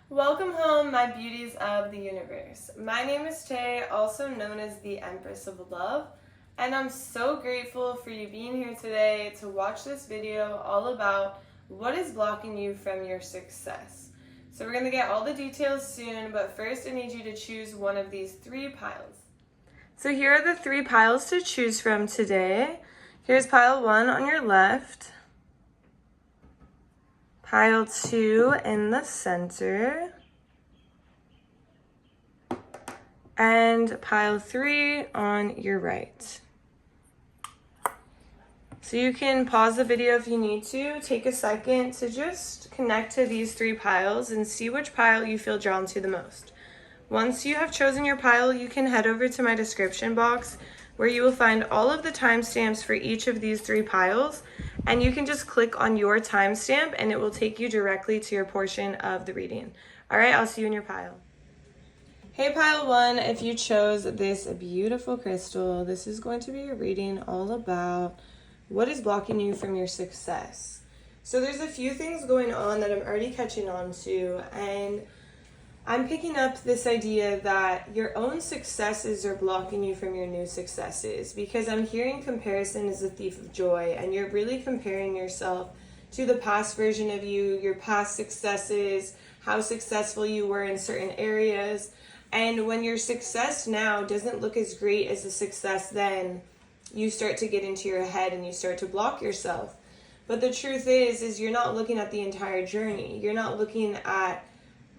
Welcome home, my beauties of the universe. My name is Tay, also known as the Empress of Love, and I'm so grateful for you being here today to watch this video all about what is blocking you from your success. So we're going to get all the details soon, but first I need you to choose one of these three piles. So here are the three piles to choose from today. Here's pile 1 on your left. Pile 2 in the center, and pile 3 on your right. So you can pause the video if you need to. Take a second to just connect to these three piles and see which pile you feel drawn to the most. Once you have chosen your pile, you can head over to my description box where you will find all of the timestamps for each of these three piles, and you can just click on your timestamp and it will take you directly to your portion of the reading. All right, I'll see you in your pile. Hey pile 1, if you chose this beautiful crystal, this is going to be a reading all about what is blocking you from your success. So there's a few things going on that I'm already catching on to, and I'm picking up this idea that your own successes are blocking you from your new successes, because I'm hearing comparison is a thief of joy, and you're really comparing yourself to the past version of you, your past successes, how successful you were in certain areas. And when your success now doesn't look as great as the success then, you start to get into your head and you start to block yourself. But the truth is you're not looking at the entire journey. You're not looking at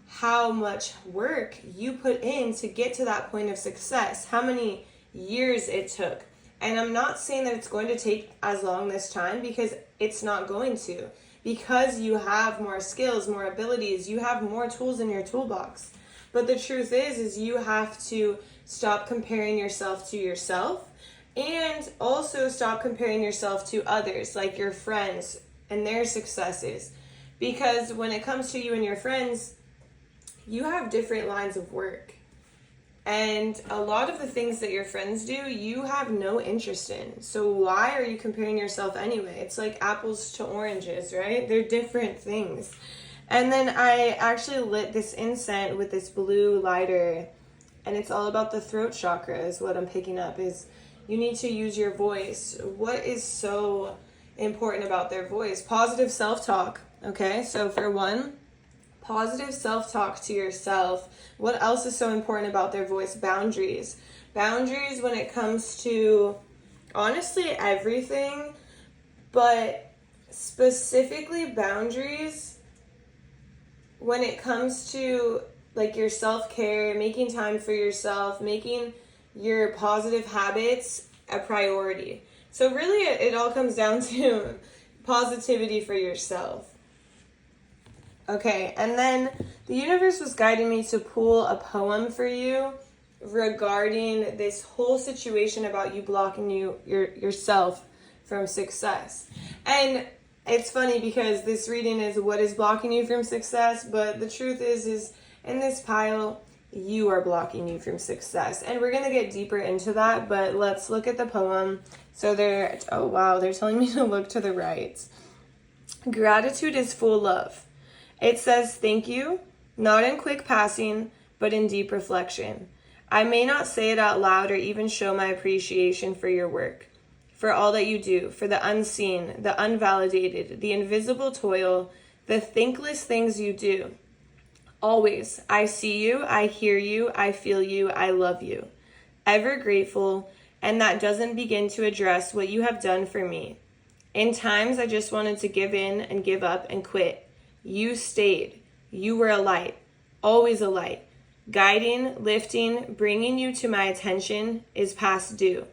how much work you put in to get to that point of success, how many years it took. And I'm not saying that it's going to take as long this time, because it's not going to. Because you have more skills, more abilities, you have more tools in your toolbox. But the truth is you have to stop comparing yourself to yourself, and also stop comparing yourself to others, like your friends and their successes. Because when it comes to you and your friends, you have different lines of work. And a lot of the things that your friends do, you have no interest in. So why are you comparing yourself anyway? It's like apples to oranges, right? They're different things. And then I actually lit this incense with this blue lighter, and it's all about the throat chakra is what I'm picking up, is you need to use your voice. What is so important about their voice? Positive self-talk, okay? So for one, positive self-talk to yourself. What else is so important about their voice? Boundaries. Boundaries when it comes to, honestly, everything, but specifically boundaries when it comes to like your self-care, making time for yourself, making your positive habits a priority. So really it all comes down to positivity for yourself. Okay, and then the universe was guiding me to pull a poem for you regarding this whole situation about you blocking yourself from success. And it's funny because this reading is what is blocking you from success, but the truth is in this pile, you are blocking you from success. And we're going to get deeper into that, but let's look at the poem. So they're telling me to look to the right. Gratitude is full love. It says, thank you, not in quick passing, but in deep reflection. I may not say it out loud or even show my appreciation for your work, for all that you do, for the unseen, the unvalidated, the invisible toil, the thankless things you do. Always, I see you, I hear you, I feel you, I love you. Ever grateful, and that doesn't begin to address what you have done for me. In times I just wanted to give in and give up and quit. You stayed. You were a light, always a light. Guiding, lifting, bringing you to my attention is past due.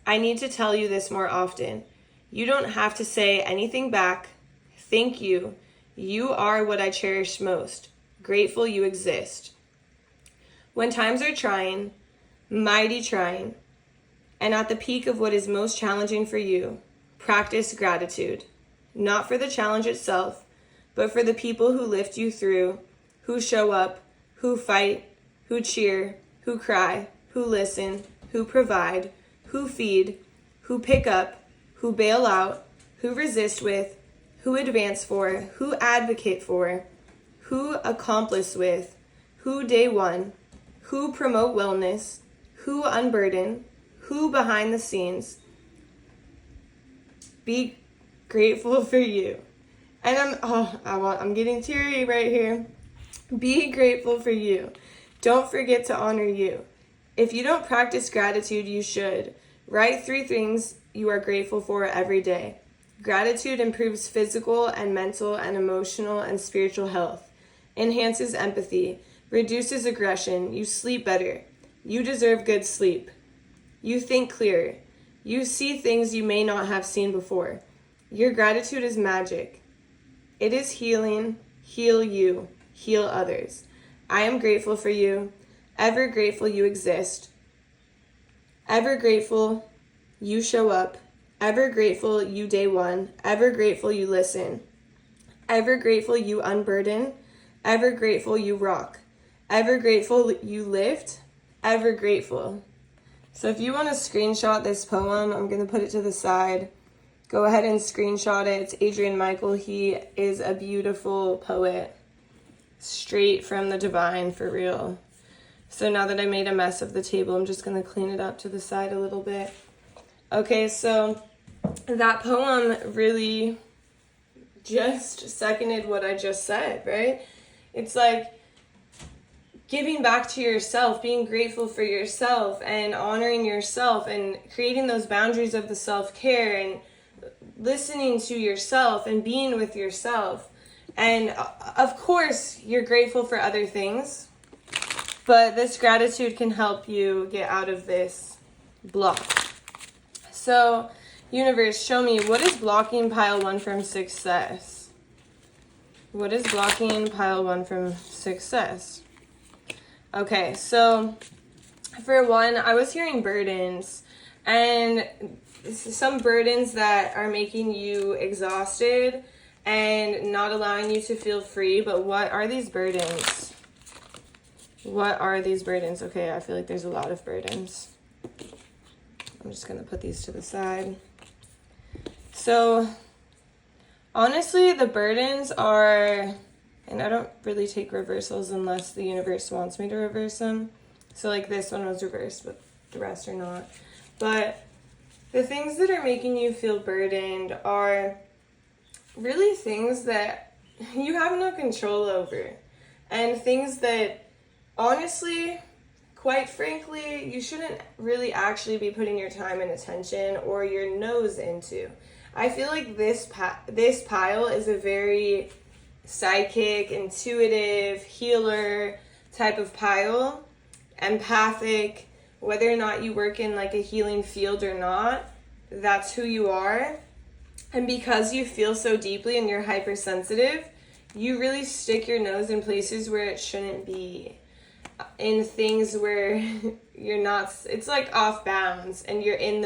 I need to tell you this more often. You don't have to say anything back. Thank you. You are what I cherish most. Grateful you exist. When times are trying, mighty trying, and at the peak of what is most challenging for you, practice gratitude. Not for the challenge itself, but for the people who lift you through, who show up, who fight, who cheer, who cry, who listen, who provide, who feed, who pick up, who bail out, who resist with, who advance for, who advocate for, who accomplice with, who day one, who promote wellness, who unburden, who behind the scenes. Be grateful for you. And I'm getting teary right here. Be grateful for you. Don't forget to honor you. If you don't practice gratitude, you should. Write 3 things you are grateful for every day. Gratitude improves physical and mental and emotional and spiritual health, enhances empathy, reduces aggression, you sleep better. You deserve good sleep. You think clearer. You see things you may not have seen before. Your gratitude is magic. It is healing. Heal you. Heal others. I am grateful for you. Ever grateful you exist. Ever grateful you show up. Ever grateful you day one. Ever grateful you listen. Ever grateful you unburden. Ever grateful you rock. Ever grateful you lift. Ever grateful. So if you want to screenshot this poem, I'm going to put it to the side. Go ahead and screenshot it. It's Adrian Michael. He is a beautiful poet. Straight from the divine, for real. So now that I made a mess of the table, I'm just going to clean it up to the side a little bit. Okay, so that poem really just seconded what I just said, right? It's like giving back to yourself, being grateful for yourself and honoring yourself and creating those boundaries of the self-care and listening to yourself and being with yourself. And of course, you're grateful for other things, but this gratitude can help you get out of this block. So, universe, show me, what is blocking pile 1 from success? What is blocking pile 1 from success? Okay, so for one, I was hearing burdens, and some burdens that are making you exhausted and not allowing you to feel free. But what are these burdens? What are these burdens? Okay, I feel like there's a lot of burdens. I'm just going to put these to the side. So, honestly, the burdens are, and I don't really take reversals unless the universe wants me to reverse them. So, like, this one was reversed, but the rest are not. But the things that are making you feel burdened are really things that you have no control over. And things that, honestly, quite frankly, you shouldn't really actually be putting your time and attention or your nose into. I feel like this pile is a very psychic, intuitive, healer type of pile, empathic. Whether or not you work in like a healing field or not, that's who you are. And because you feel so deeply and you're hypersensitive, you really stick your nose in places where it shouldn't be. In things where you're not, it's like off bounds, and you're in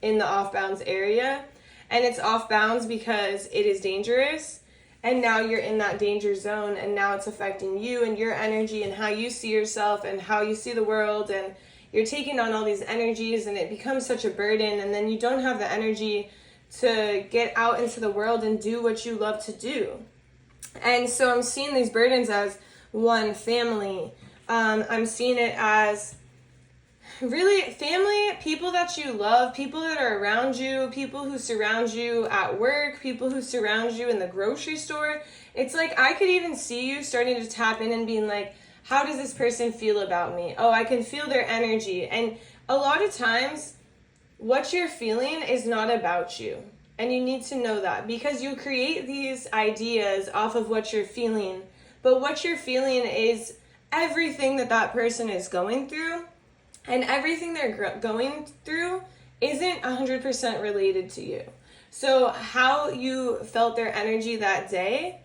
the off bounds area, and it's off bounds because it is dangerous, and now you're in that danger zone, and now it's affecting you and your energy and how you see yourself and how you see the world, and you're taking on all these energies, and it becomes such a burden, and then you don't have the energy to get out into the world and do what you love to do. And so I'm seeing these burdens as one, family. I'm seeing it as really family, people that you love, people that are around you, people who surround you at work, people who surround you in the grocery store. It's like I could even see you starting to tap in and being like, how does this person feel about me? Oh, I can feel their energy. And a lot of times, what you're feeling is not about you. And you need to know that, because you create these ideas off of what you're feeling. But what you're feeling is everything that person is going through, and everything they're going through isn't 100% related to you. So how you felt their energy that day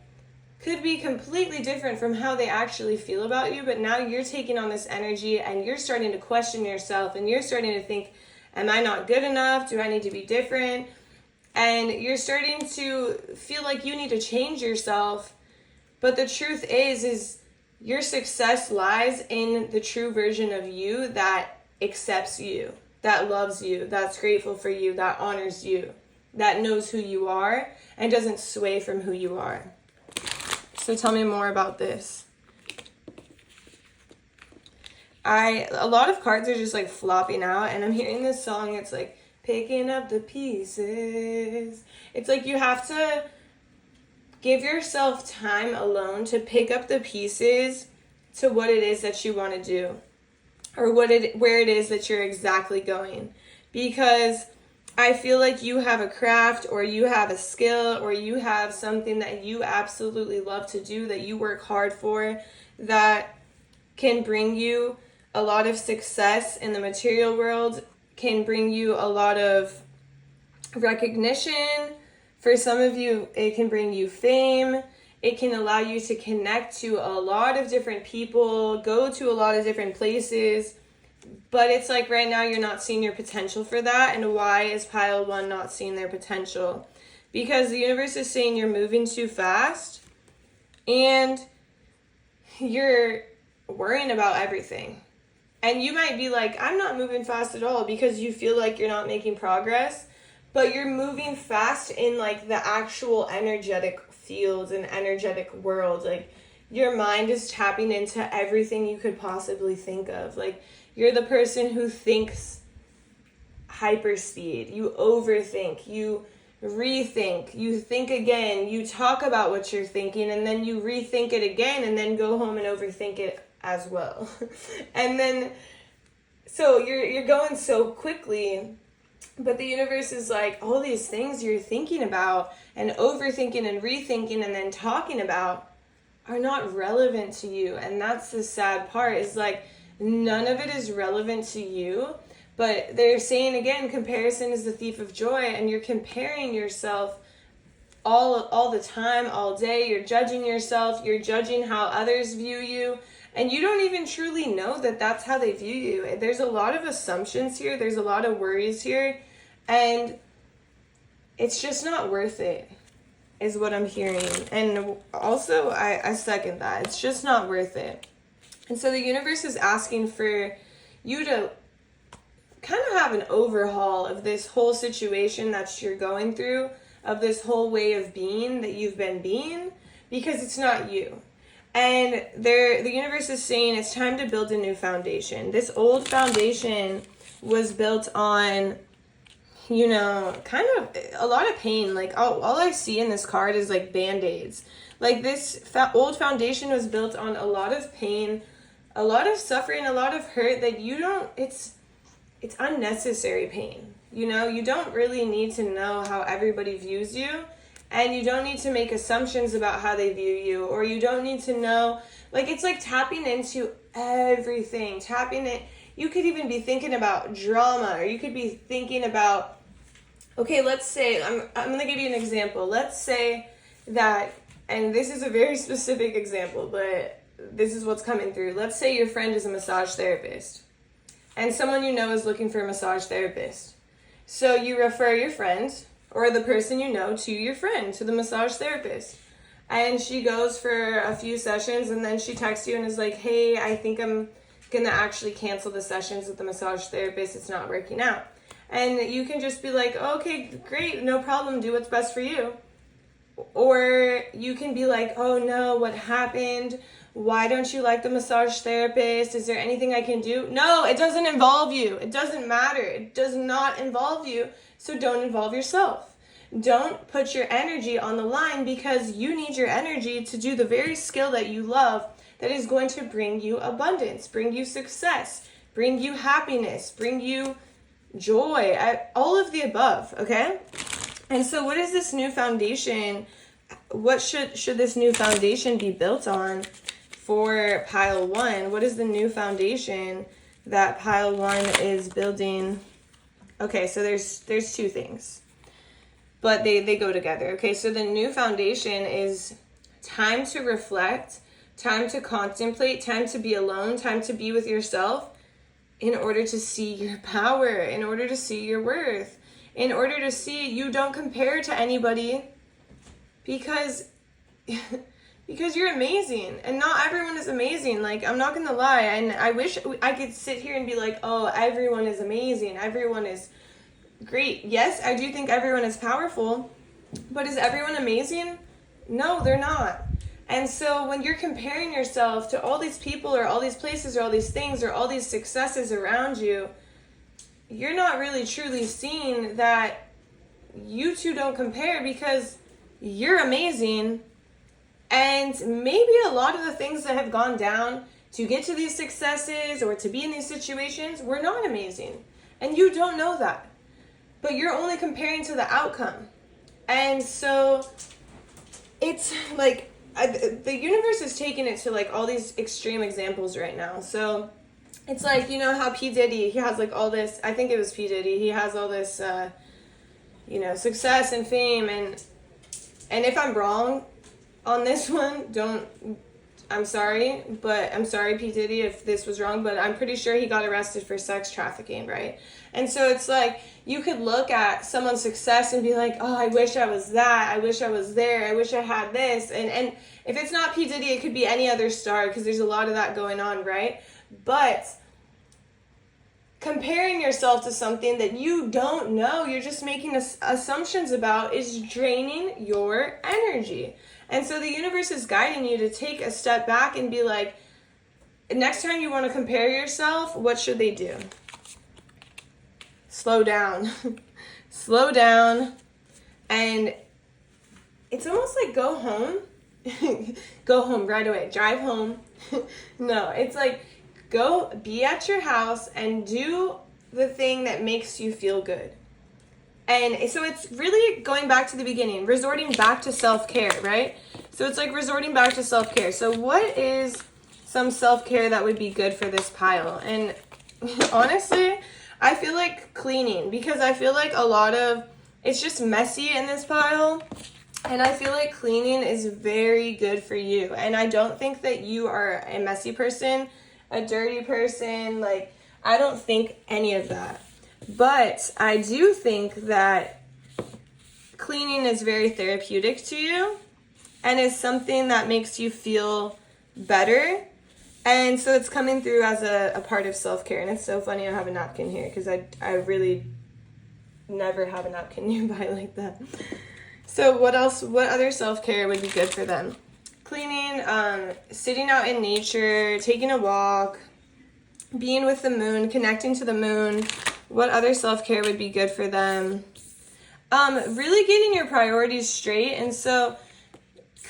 could be completely different from how they actually feel about you, but now you're taking on this energy and you're starting to question yourself, and you're starting to think, am I not good enough? Do I need to be different? And you're starting to feel like you need to change yourself. But the truth is your success lies in the true version of you that accepts you, that loves you, that's grateful for you, that honors you, that knows who you are and doesn't sway from who you are. So tell me more about this. A lot of cards are just like flopping out, and I'm hearing this song. It's like picking up the pieces. It's like you have to give yourself time alone to pick up the pieces to what it is that you want to do, or where it is that you're exactly going. Because I feel like you have a craft, or you have a skill, or you have something that you absolutely love to do, that you work hard for, that can bring you a lot of success in the material world, can bring you a lot of recognition. For some of you, it can bring you fame. It can allow you to connect to a lot of different people, go to a lot of different places. But it's like right now you're not seeing your potential for that. And why is pile 1 not seeing their potential? Because the universe is saying you're moving too fast and you're worrying about everything. And you might be like, I'm not moving fast at all, because you feel like you're not making progress. But you're moving fast in like the actual energetic fields and energetic world. Like your mind is tapping into everything you could possibly think of. Like you're the person who thinks hyperspeed. You overthink. You rethink. You think again. You talk about what you're thinking, and then you rethink it again, and then go home and overthink it as well. And then, so you're going so quickly. But the universe is like, all these things you're thinking about and overthinking and rethinking and then talking about are not relevant to you. And that's the sad part, is like none of it is relevant to you. But they're saying again, comparison is the thief of joy, and you're comparing yourself all the time, all day. You're judging yourself. You're judging how others view you. And you don't even truly know that that's how they view you. There's a lot of assumptions here. There's a lot of worries here. And it's just not worth it, is what I'm hearing. And also, I second that. It's just not worth it. And so the universe is asking for you to kind of have an overhaul of this whole situation that you're going through, of this whole way of being that you've been being, because it's not you. And the universe is saying it's time to build a new foundation. This old foundation was built on, you know, kind of a lot of pain. Like all I see in this card is like band-aids. Like this old foundation was built on a lot of pain, a lot of suffering, a lot of hurt that you don't, it's unnecessary pain. You know, you don't really need to know how everybody views you. And you don't need to make assumptions about how they view you, or you don't need to know, like, it's like tapping into everything, you could even be thinking about drama, or you could be thinking about, okay, let's say, I'm going to give you an example. Let's say that, and this is a very specific example, but this is what's coming through. Let's say your friend is a massage therapist, and someone you know is looking for a massage therapist. So you refer your friend, or the person you know, to your friend, to the massage therapist. And she goes for a few sessions, and then she texts you and is like, hey, I think I'm going to actually cancel the sessions with the massage therapist. It's not working out. And you can just be like, okay, great, no problem. Do what's best for you. Or you can be like, oh no, what happened? Why don't you like the massage therapist? Is there anything I can do? No, it doesn't involve you. It doesn't matter. It does not involve you. So don't involve yourself. Don't put your energy on the line, because you need your energy to do the very skill that you love, that is going to bring you abundance, bring you success, bring you happiness, bring you joy, all of the above, okay? And so what is this new foundation? What should this new foundation be built on for pile 1? What is the new foundation that pile 1 is building? Okay, so there's two things, but they go together. Okay, so the new foundation is time to reflect, time to contemplate, time to be alone, time to be with yourself, in order to see your power, in order to see your worth, in order to see you don't compare to anybody, because you're amazing, and not everyone is amazing. Like, I'm not gonna lie, and I wish I could sit here and be like, oh, everyone is amazing, everyone is great. Yes, I do think everyone is powerful, but is everyone amazing? No, they're not. And so when you're comparing yourself to all these people or all these places or all these things or all these successes around you, you're not really truly seeing that you two don't compare, because you're amazing. And maybe a lot of the things that have gone down to get to these successes or to be in these situations were not amazing. And you don't know that. But you're only comparing to the outcome. And so it's like the universe is taking it to like all these extreme examples right now. So it's like, you know how P. Diddy, he has like all this, I think it was P. Diddy, he has all this, success and fame. And if I'm wrong on this one, I'm sorry, P. Diddy, if this was wrong, but I'm pretty sure he got arrested for sex trafficking, right? And so it's like, you could look at someone's success and be like, oh, I wish I was that, I wish I was there, I wish I had this, and if it's not P. Diddy, it could be any other star, because there's a lot of that going on, right? But comparing yourself to something that you don't know, you're just making assumptions about, is draining your energy. And so the universe is guiding you to take a step back and be like, next time you want to compare yourself, what should they do? Slow down. Slow down. And it's almost like go home. Go home right away. Drive home. No, it's like go be at your house and do the thing that makes you feel good. And so it's really going back to the beginning, resorting back to self-care, right? So it's like resorting back to self-care. So what is some self-care that would be good for this pile? And honestly, I feel like cleaning, because I feel like it's just messy in this pile. And I feel like cleaning is very good for you. And I don't think that you are a messy person, a dirty person. Like, I don't think any of that. But I do think that cleaning is very therapeutic to you and is something that makes you feel better. And so it's coming through as a part of self-care. And it's so funny I have a napkin here, because I really never have a napkin nearby like that. So what other self-care would be good for them? Cleaning, sitting out in nature, taking a walk, being with the moon, connecting to the moon. What other self-care would be good for them? Really getting your priorities straight. And so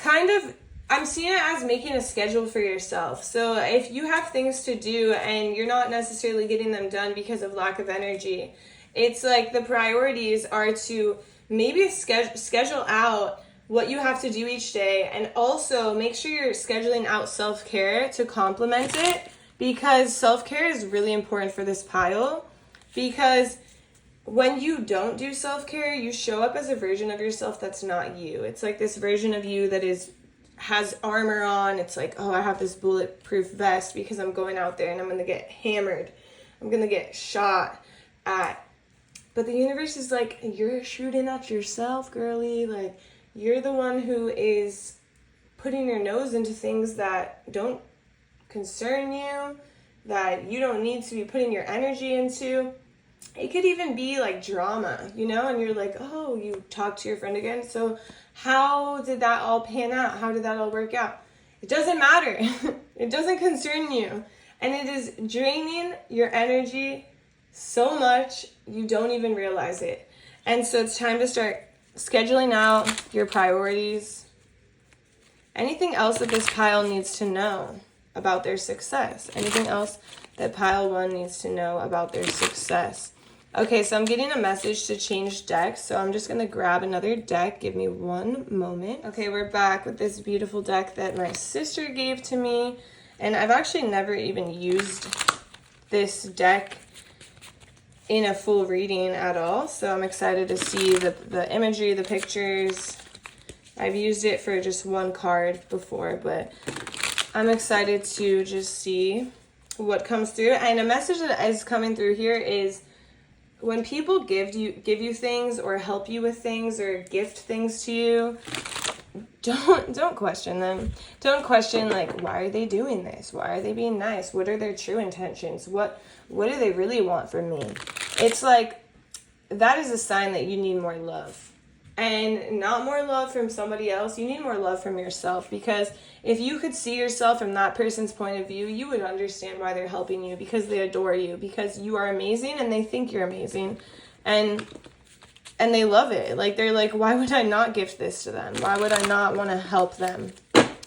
I'm seeing it as making a schedule for yourself. So if you have things to do and you're not necessarily getting them done because of lack of energy, it's like the priorities are to maybe schedule out what you have to do each day, and also make sure you're scheduling out self-care to complement it, because self-care is really important for this pile. Because when you don't do self-care, you show up as a version of yourself that's not you. It's like this version of you that has armor on. It's like, oh, I have this bulletproof vest because I'm going out there and I'm going to get hammered. I'm going to get shot at. But the universe is like, you're shooting at yourself, girly. Like, you're the one who is putting your nose into things that don't concern you, that you don't need to be putting your energy into. It could even be like drama, and you're like, oh, you talked to your friend again. So how did that all pan out? How did that all work out? It doesn't matter. It doesn't concern you. And it is draining your energy so much you don't even realize it. And so it's time to start scheduling out your priorities. Anything else that this pile needs to know about their success? Anything else that pile 1 needs to know about their success? Okay, so I'm getting a message to change decks, so I'm just going to grab another deck. Give me one moment. Okay, we're back with this beautiful deck that my sister gave to me, and I've actually never even used this deck in a full reading at all, so I'm excited to see the imagery, the pictures. I've used it for just one card before, but I'm excited to just see what comes through. And a message that is coming through here is, when people give you things or help you with things or gift things to you, don't question them. Don't question, like, why are they doing this? Why are they being nice? What are their true intentions? What do they really want from me? It's like, that is a sign that you need more love. And not more love from somebody else. You need more love from yourself, because if you could see yourself from that person's point of view, you would understand why they're helping you, because they adore you, because you are amazing and they think you're amazing. And they love it. Like, they're like, why would I not gift this to them? Why would I not want to help them?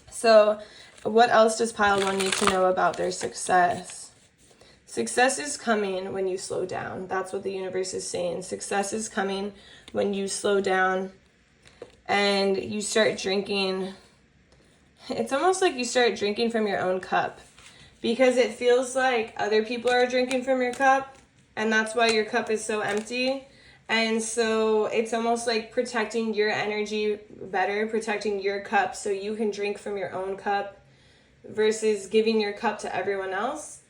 So what else does pile 1 need to know about their success? Success is coming when you slow down. That's what the universe is saying. Success is coming when you slow down and you start drinking. It's almost like you start drinking from your own cup, because it feels like other people are drinking from your cup, and that's why your cup is so empty. And so it's almost like protecting your energy better, protecting your cup so you can drink from your own cup versus giving your cup to everyone else.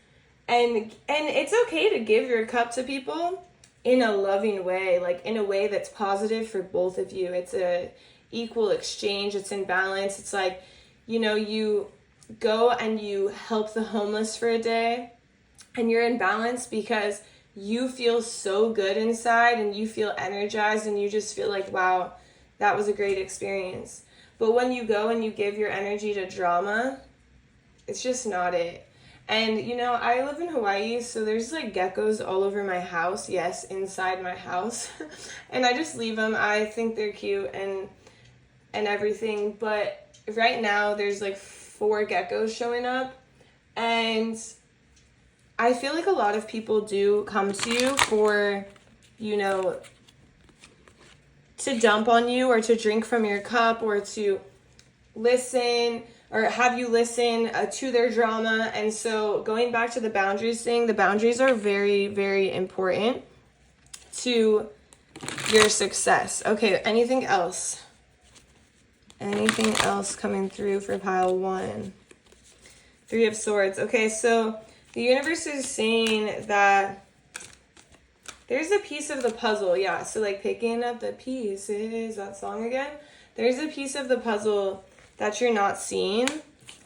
And it's okay to give your cup to people in a loving way, like in a way that's positive for both of you. It's a equal exchange. It's in balance. It's like, you know, you go and you help the homeless for a day and you're in balance because you feel so good inside and you feel energized and you just feel like, wow, that was a great experience. But when you go and you give your energy to drama, it's just not it. And, you know, I live in Hawaii, so there's, like, geckos all over my house. Yes, inside my house. And I just leave them. I think they're cute and everything. But right now, there's, like, 4 geckos showing up. And I feel like a lot of people do come to you for, you know, to dump on you or to drink from your cup or to listen or have you listen to their drama. And so going back to the boundaries thing, the boundaries are very, very important to your success. Okay, anything else? Anything else coming through for pile 1? 3 of Swords. Okay, so the universe is saying that there's a piece of the puzzle. Yeah, so like picking up the pieces, that song again. There's a piece of the puzzle that you're not seeing,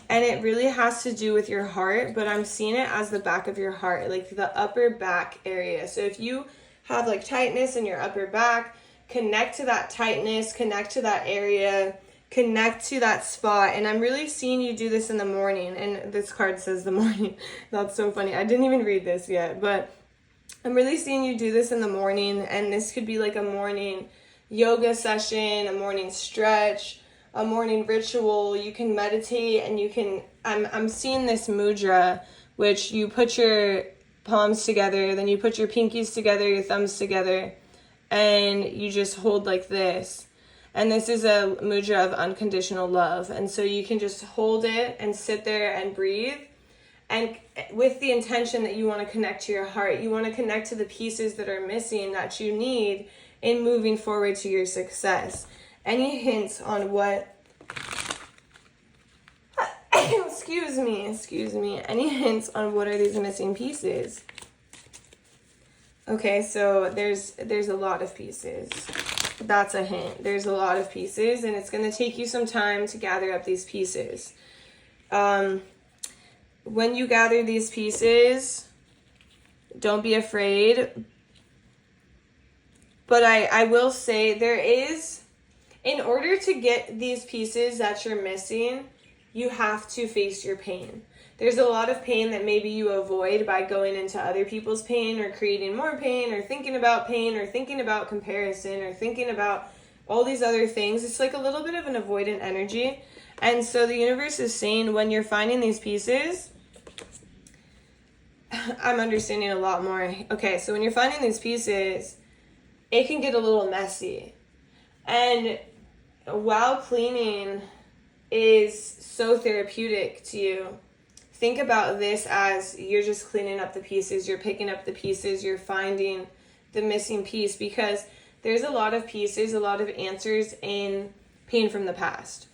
and it really has to do with your heart, but I'm seeing it as the back of your heart, like the upper back area. So if you have like tightness in your upper back, connect to that tightness, connect to that area, connect to that spot. And I'm really seeing you do this in the morning, and this card says the morning. That's so funny. I didn't even read this yet, but I'm really seeing you do this in the morning, and this could be like a morning yoga session, a morning stretch, a morning ritual. You can meditate, and you can, I'm seeing this mudra, which you put your palms together, then you put your pinkies together, your thumbs together, and you just hold like this. And this is a mudra of unconditional love. And so you can just hold it and sit there and breathe. And with the intention that you want to connect to your heart, you want to connect to the pieces that are missing that you need in moving forward to your success. Any hints on what, excuse me, any hints on what are these missing pieces? Okay, so there's a lot of pieces. That's a hint. There's a lot of pieces, and it's going to take you some time to gather up these pieces. When you gather these pieces, don't be afraid. But I will say there is, in order to get these pieces that you're missing, you have to face your pain. There's a lot of pain that maybe you avoid by going into other people's pain or creating more pain or thinking about comparison or thinking about all these other things. It's like a little bit of an avoidant energy. And so the universe is saying when you're finding these pieces, I'm understanding a lot more. Okay, so when you're finding these pieces, it can get a little messy. And while cleaning is so therapeutic to you, think about this as you're just cleaning up the pieces, you're picking up the pieces, you're finding the missing piece, because there's a lot of pieces, a lot of answers in pain from the past.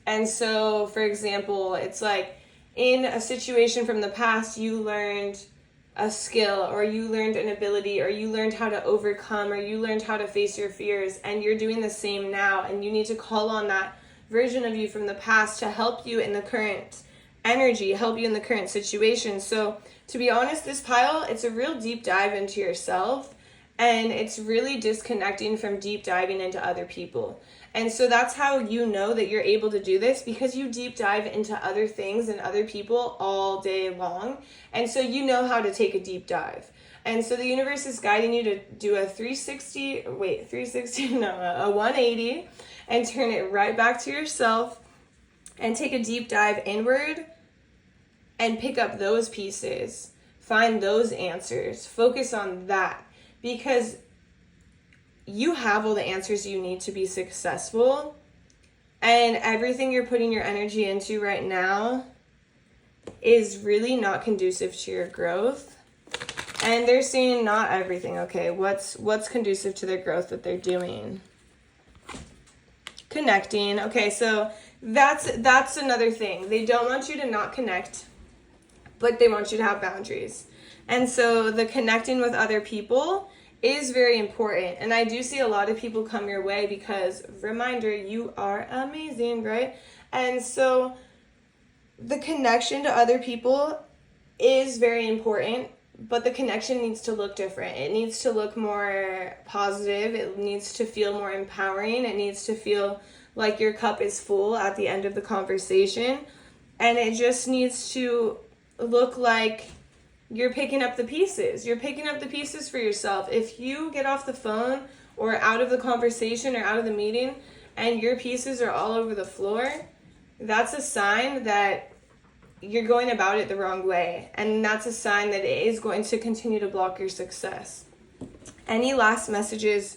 And so, for example, it's like in a situation from the past, you learned a skill or you learned an ability or you learned how to overcome or you learned how to face your fears, and you're doing the same now, and you need to call on that version of you from the past to help you in the current energy, help you in the current situation. So to be honest, this pile, it's a real deep dive into yourself, And it's really disconnecting from deep diving into other people. And so that's how you know that you're able to do this, because you deep dive into other things and other people all day long. And so you know how to take a deep dive. And so the universe is guiding you to do a 180, and turn it right back to yourself and take a deep dive inward and pick up those pieces. Find those answers. Focus on that, because you have all the answers you need to be successful, and everything you're putting your energy into right now is really not conducive to your growth. And they're saying not everything. Okay, what's conducive to their growth that they're doing? Connecting. Okay, so that's another thing. They don't want you to not connect, but they want you to have boundaries. And so the connecting with other people is very important. And I do see a lot of people come your way because, reminder, you are amazing, right? And so the connection to other people is very important, but the connection needs to look different. It needs to look more positive. It needs to feel more empowering. It needs to feel like your cup is full at the end of the conversation. And it just needs to look like you're picking up the pieces. You're picking up the pieces for yourself. If you get off the phone or out of the conversation or out of the meeting and your pieces are all over the floor, that's a sign that you're going about it the wrong way. And that's a sign that it is going to continue to block your success. Any last messages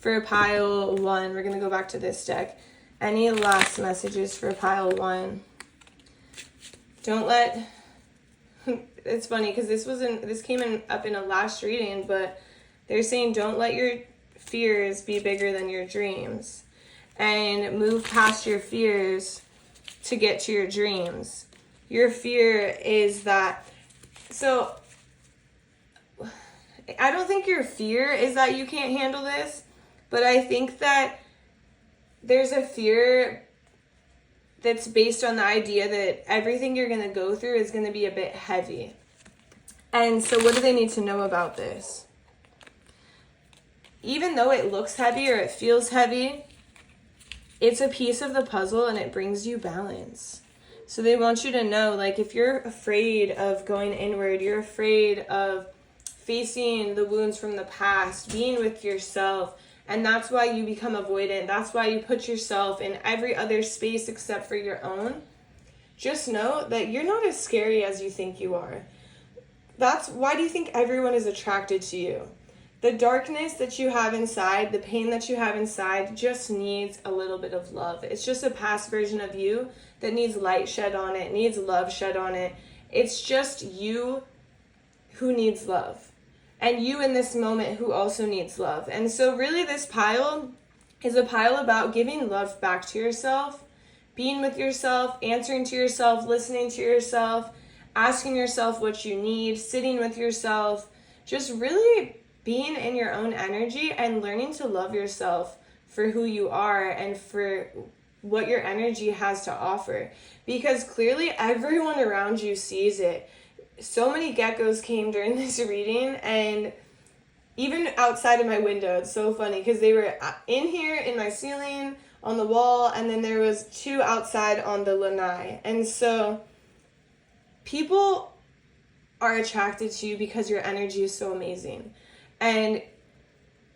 for pile 1? We're going to go back to this deck. Any last messages for pile 1? Don't let... It's funny because this came up in a last reading, but they're saying don't let your fears be bigger than your dreams, and move past your fears to get to your dreams. Your fear is that, so I don't think your fear is that you can't handle this, but I think that there's a fear that's based on the idea that everything you're going to go through is going to be a bit heavy. And so what do they need to know about this? Even though it looks heavy or it feels heavy, it's a piece of the puzzle and it brings you balance. So they want you to know, like, if you're afraid of going inward, you're afraid of facing the wounds from the past, being with yourself, and that's why you become avoidant. That's why you put yourself in every other space except for your own. Just know that you're not as scary as you think you are. That's why do you think everyone is attracted to you? The darkness that you have inside, the pain that you have inside, just needs a little bit of love. It's just a past version of you that needs light shed on it, needs love shed on it. It's just you who needs love. And you in this moment who also needs love. And so really this pile is a pile about giving love back to yourself, being with yourself, answering to yourself, listening to yourself, asking yourself what you need, sitting with yourself, just really being in your own energy and learning to love yourself for who you are and for what your energy has to offer. Because clearly everyone around you sees it. So many geckos came during this reading, and even outside of my window, it's so funny because they were in here in my ceiling, on the wall, and then there was 2 outside on the lanai. And so people are attracted to you because your energy is so amazing. And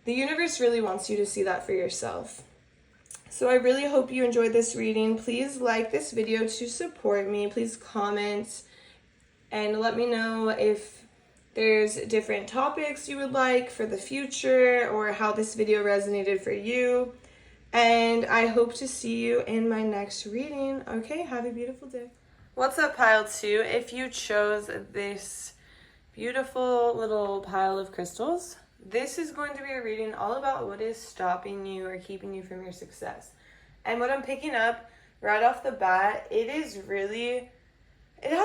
the universe really wants you to see that for yourself. So I really hope you enjoyed this reading. Please like this video to support me. Please comment and let me know if there's different topics you would like for the future or how this video resonated for you. And I hope to see you in my next reading. Okay, have a beautiful day. What's up, pile 2? If you chose this beautiful little pile of crystals, this is going to be a reading all about what is stopping you or keeping you from your success. And what I'm picking up right off the bat, it has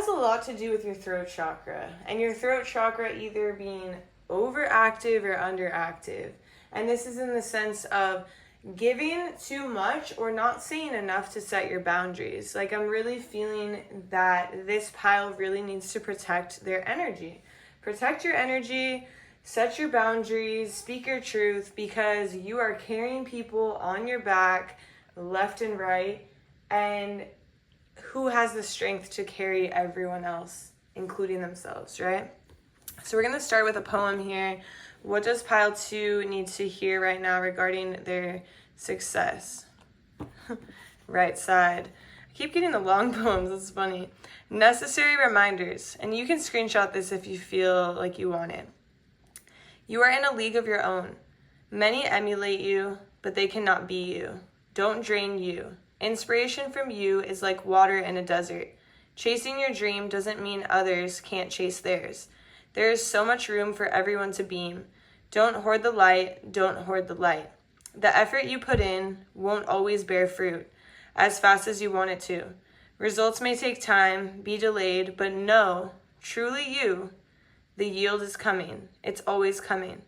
a lot to do with your throat chakra. And your throat chakra either being overactive or underactive. And this is in the sense of giving too much or not saying enough to set your boundaries. Like, I'm really feeling that this pile really needs to protect their energy. Protect your energy. Set your boundaries, speak your truth, because you are carrying people on your back left and right. And who has the strength to carry everyone else, including themselves, right? So we're going to start with a poem here. What does pile 2 need to hear right now regarding their success? Right side. I keep getting the long poems. It's funny. Necessary reminders. And you can screenshot this if you feel like you want it. You are in a league of your own. Many emulate you, but they cannot be you. Don't drain you. Inspiration from you is like water in a desert. Chasing your dream doesn't mean others can't chase theirs. There is so much room for everyone to beam. Don't hoard the light. Don't hoard the light. The effort you put in won't always bear fruit as fast as you want it to. Results may take time, be delayed, but know, truly you, the yield is coming. It's always coming.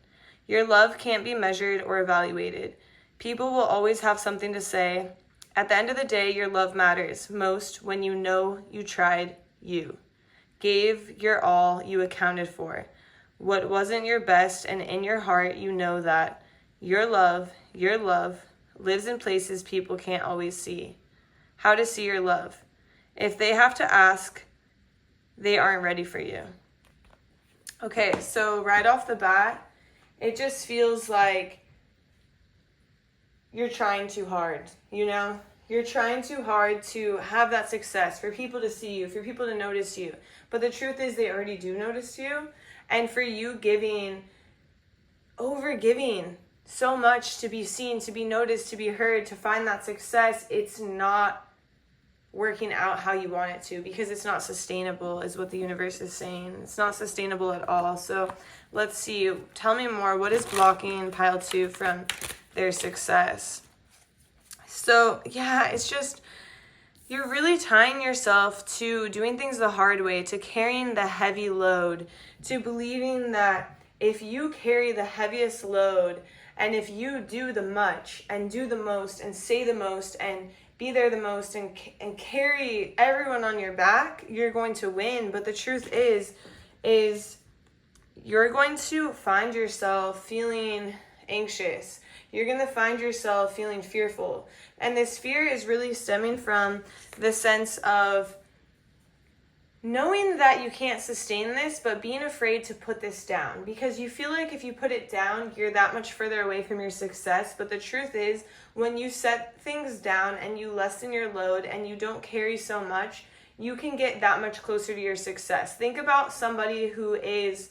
Your love can't be measured or evaluated. People will always have something to say. At the end of the day, your love matters most when you know you tried you. Gave your all, you accounted for. What wasn't your best, and in your heart you know that your love lives in places people can't always see. How to see your love. If they have to ask, they aren't ready for you. Okay, so right off the bat, it just feels like you're trying too hard, you know? You're trying too hard to have that success, for people to see you, for people to notice you. But the truth is they already do notice you. And for you over-giving so much to be seen, to be noticed, to be heard, to find that success, it's not working out how you want it to, because it's not sustainable, is what the universe is saying. It's not sustainable at all. So let's see. Tell me more. What is blocking pile 2 from their success? So yeah, it's just, you're really tying yourself to doing things the hard way, to carrying the heavy load, to believing that if you carry the heaviest load, and if you do the much and do the most and say the most and be there the most and carry everyone on your back, you're going to win. But the truth is you're going to find yourself feeling anxious. You're going to find yourself feeling fearful. And this fear is really stemming from the sense of knowing that you can't sustain this, but being afraid to put this down, because you feel like if you put it down, you're that much further away from your success. But the truth is, when you set things down and you lessen your load and you don't carry so much, you can get that much closer to your success. Think about somebody who is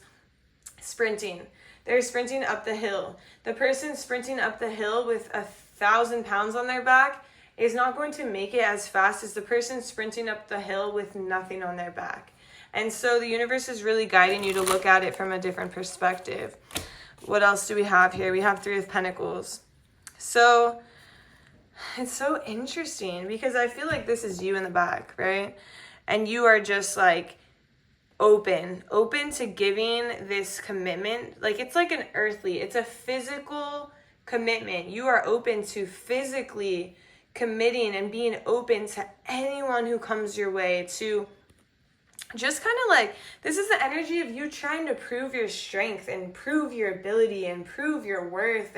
sprinting. They're sprinting up the hill. The person sprinting up the hill with 1,000 pounds on their back is not going to make it as fast as the person sprinting up the hill with nothing on their back. And so the universe is really guiding you to look at it from a different perspective. What else do we have here? We have 3 of Pentacles. So it's so interesting, because I feel like this is you in the back, right? And you are just like open to giving this commitment. Like, it's like an earthly, it's a physical commitment. You are open to physically committing and being open to anyone who comes your way, to just kind of like, this is the energy of you trying to prove your strength and prove your ability and prove your worth.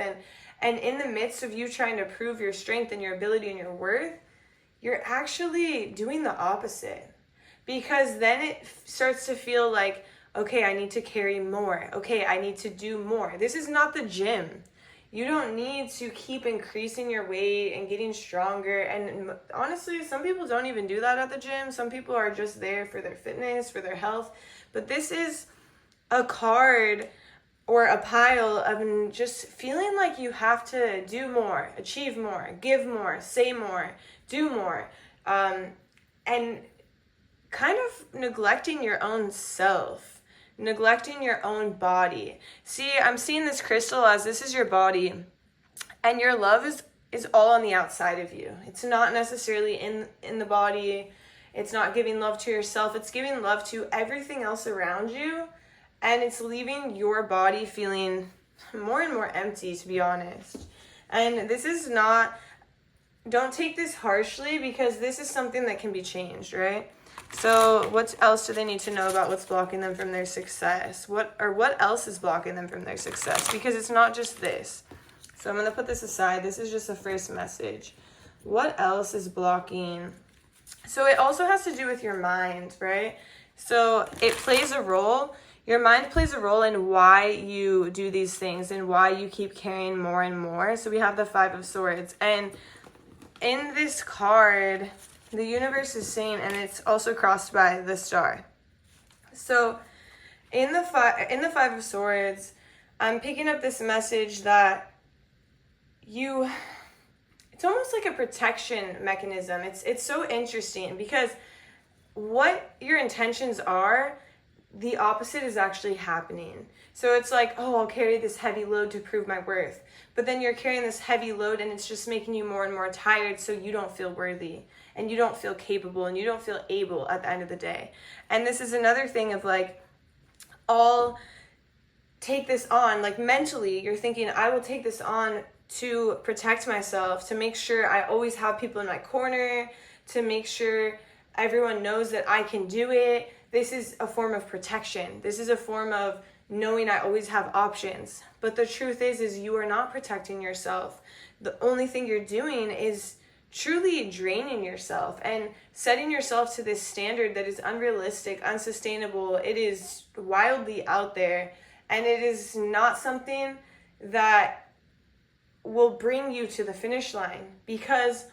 And in the midst of you trying to prove your strength and your ability and your worth, you're actually doing the opposite. Because then it starts to feel like, okay, I need to carry more. Okay, I need to do more. This is not the gym. You don't need to keep increasing your weight and getting stronger. And honestly, some people don't even do that at the gym. Some people are just there for their fitness, for their health. But this is a card or a pile of just feeling like you have to do more, achieve more, give more, say more, do more. And kind of neglecting your own self, neglecting your own body. See, I'm seeing this crystal as this is your body, and your love is all on the outside of you. It's not necessarily in the body. It's not giving love to yourself. It's giving love to everything else around you, and it's leaving your body feeling more and more empty, to be honest. And this is not, don't take this harshly, because this is something that can be changed, right? So what else do they need to know about what's blocking them from their success? What else is blocking them from their success? Because it's not just this. So I'm going to put this aside. This is just the first message. What else is blocking? So it also has to do with your mind, right? So it plays a role. Your mind plays a role in why you do these things and why you keep carrying more and more. So we have the Five of Swords. And in this card, the universe is saying, and it's also crossed by the star. So in the Five of Swords, I'm picking up this message that it's almost like a protection mechanism. It's so interesting because what your intentions are, the opposite is actually happening. So it's like, oh, I'll carry this heavy load to prove my worth. But then you're carrying this heavy load and it's just making you more and more tired, so you don't feel worthy and you don't feel capable and you don't feel able at the end of the day. And this is another thing of like, I'll take this on, like mentally you're thinking, I will take this on to protect myself, to make sure I always have people in my corner, to make sure everyone knows that I can do it. This is a form of protection. This is a form of knowing I always have options. But the truth is you are not protecting yourself. The only thing you're doing is truly draining yourself and setting yourself to this standard that is unrealistic, unsustainable. It is wildly out there, and it is not something that will bring you to the finish line, because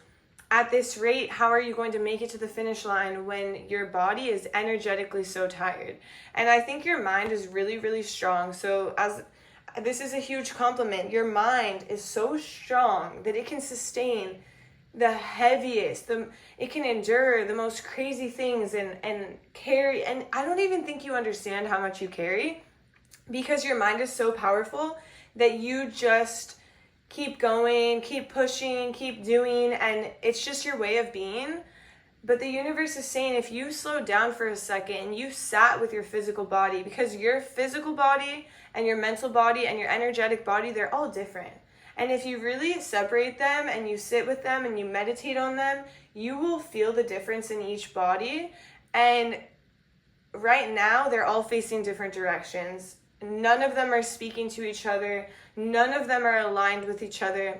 at this rate, how are you going to make it to the finish line when your body is energetically so tired? And I think your mind is really, really strong. So this is a huge compliment. Your mind is so strong that it can sustain the heaviest, it can endure the most crazy things and carry. And I don't even think you understand how much you carry, because your mind is so powerful that you just keep going, keep pushing, keep doing, and it's just your way of being. But the universe is saying, if you slow down for a second and you sat with your physical body, because your physical body and your mental body and your energetic body, they're all different. And if you really separate them and you sit with them and you meditate on them, you will feel the difference in each body. And right now, they're all facing different directions. None of them are speaking to each other. None of them are aligned with each other.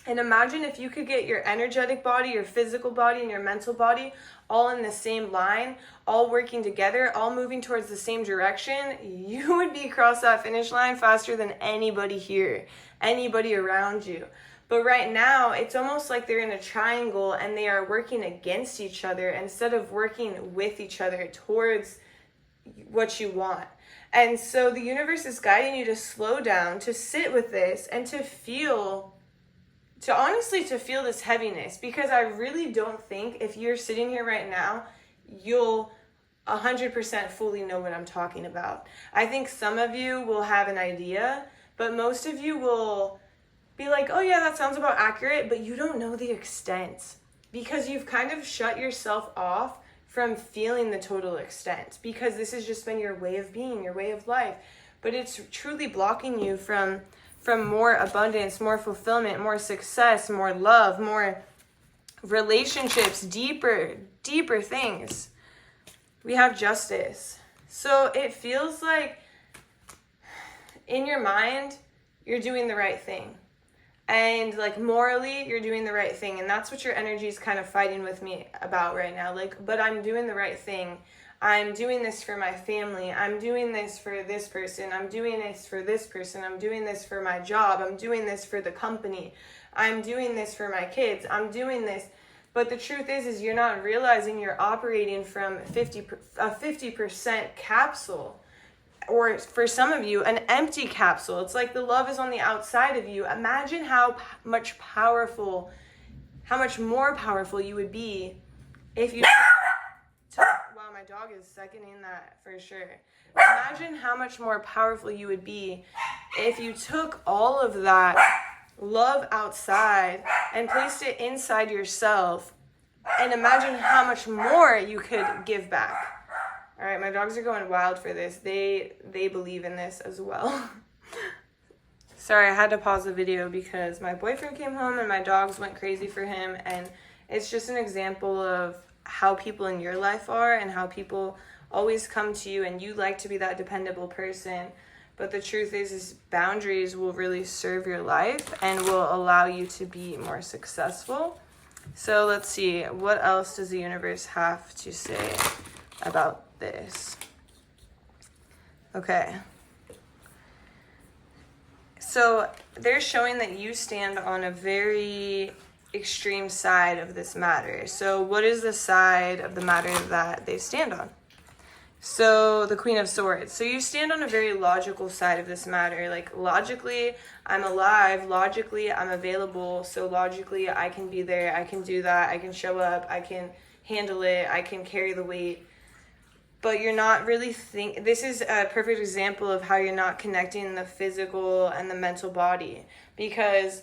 And imagine if you could get your energetic body, your physical body, and your mental body all in the same line, all working together, all moving towards the same direction. You would be across that finish line faster than anybody here, anybody around you. But right now, it's almost like they're in a triangle and they are working against each other instead of working with each other towards what you want. And so the universe is guiding you to slow down, to sit with this, and to honestly feel this heaviness. Because I really don't think if you're sitting here right now, you'll 100% fully know what I'm talking about. I think some of you will have an idea, but most of you will be like, oh yeah, that sounds about accurate, but you don't know the extent, because you've kind of shut yourself off from feeling the total extent, because this has just been your way of being, your way of life. But it's truly blocking you from more abundance, more fulfillment, more success, more love, more relationships, deeper things. We have Justice. So it feels like in your mind, you're doing the right thing. And like morally, you're doing the right thing. And that's what your energy is kind of fighting with me about right now. Like, but I'm doing the right thing. I'm doing this for my family. I'm doing this for this person. I'm doing this for this person. I'm doing this for my job. I'm doing this for the company. I'm doing this for my kids. I'm doing this. But the truth is you're not realizing you're operating from a 50% capsule. Or for some of you, an empty capsule. It's like the love is on the outside of you. Imagine how much more powerful you would be if you took, wow, my dog is seconding that for sure. Imagine how much more powerful you would be if you took all of that love outside and placed it inside yourself, and imagine how much more you could give back. All right, my dogs are going wild for this. They believe in this as well. Sorry, I had to pause the video because my boyfriend came home and my dogs went crazy for him. And it's just an example of how people in your life are and how people always come to you, and you like to be that dependable person. But the truth is boundaries will really serve your life and will allow you to be more successful. So let's see, what else does the universe have to say about this? Okay. So they're showing that you stand on a very extreme side of this matter. So what is the side of the matter that they stand on? So the Queen of Swords. So you stand on a very logical side of this matter. Like, logically, I'm alive. Logically, I'm available. So logically, I can be there. I can do that. I can show up. I can handle it. I can carry the weight. But you're not really this is a perfect example of how you're not connecting the physical and the mental body. Because,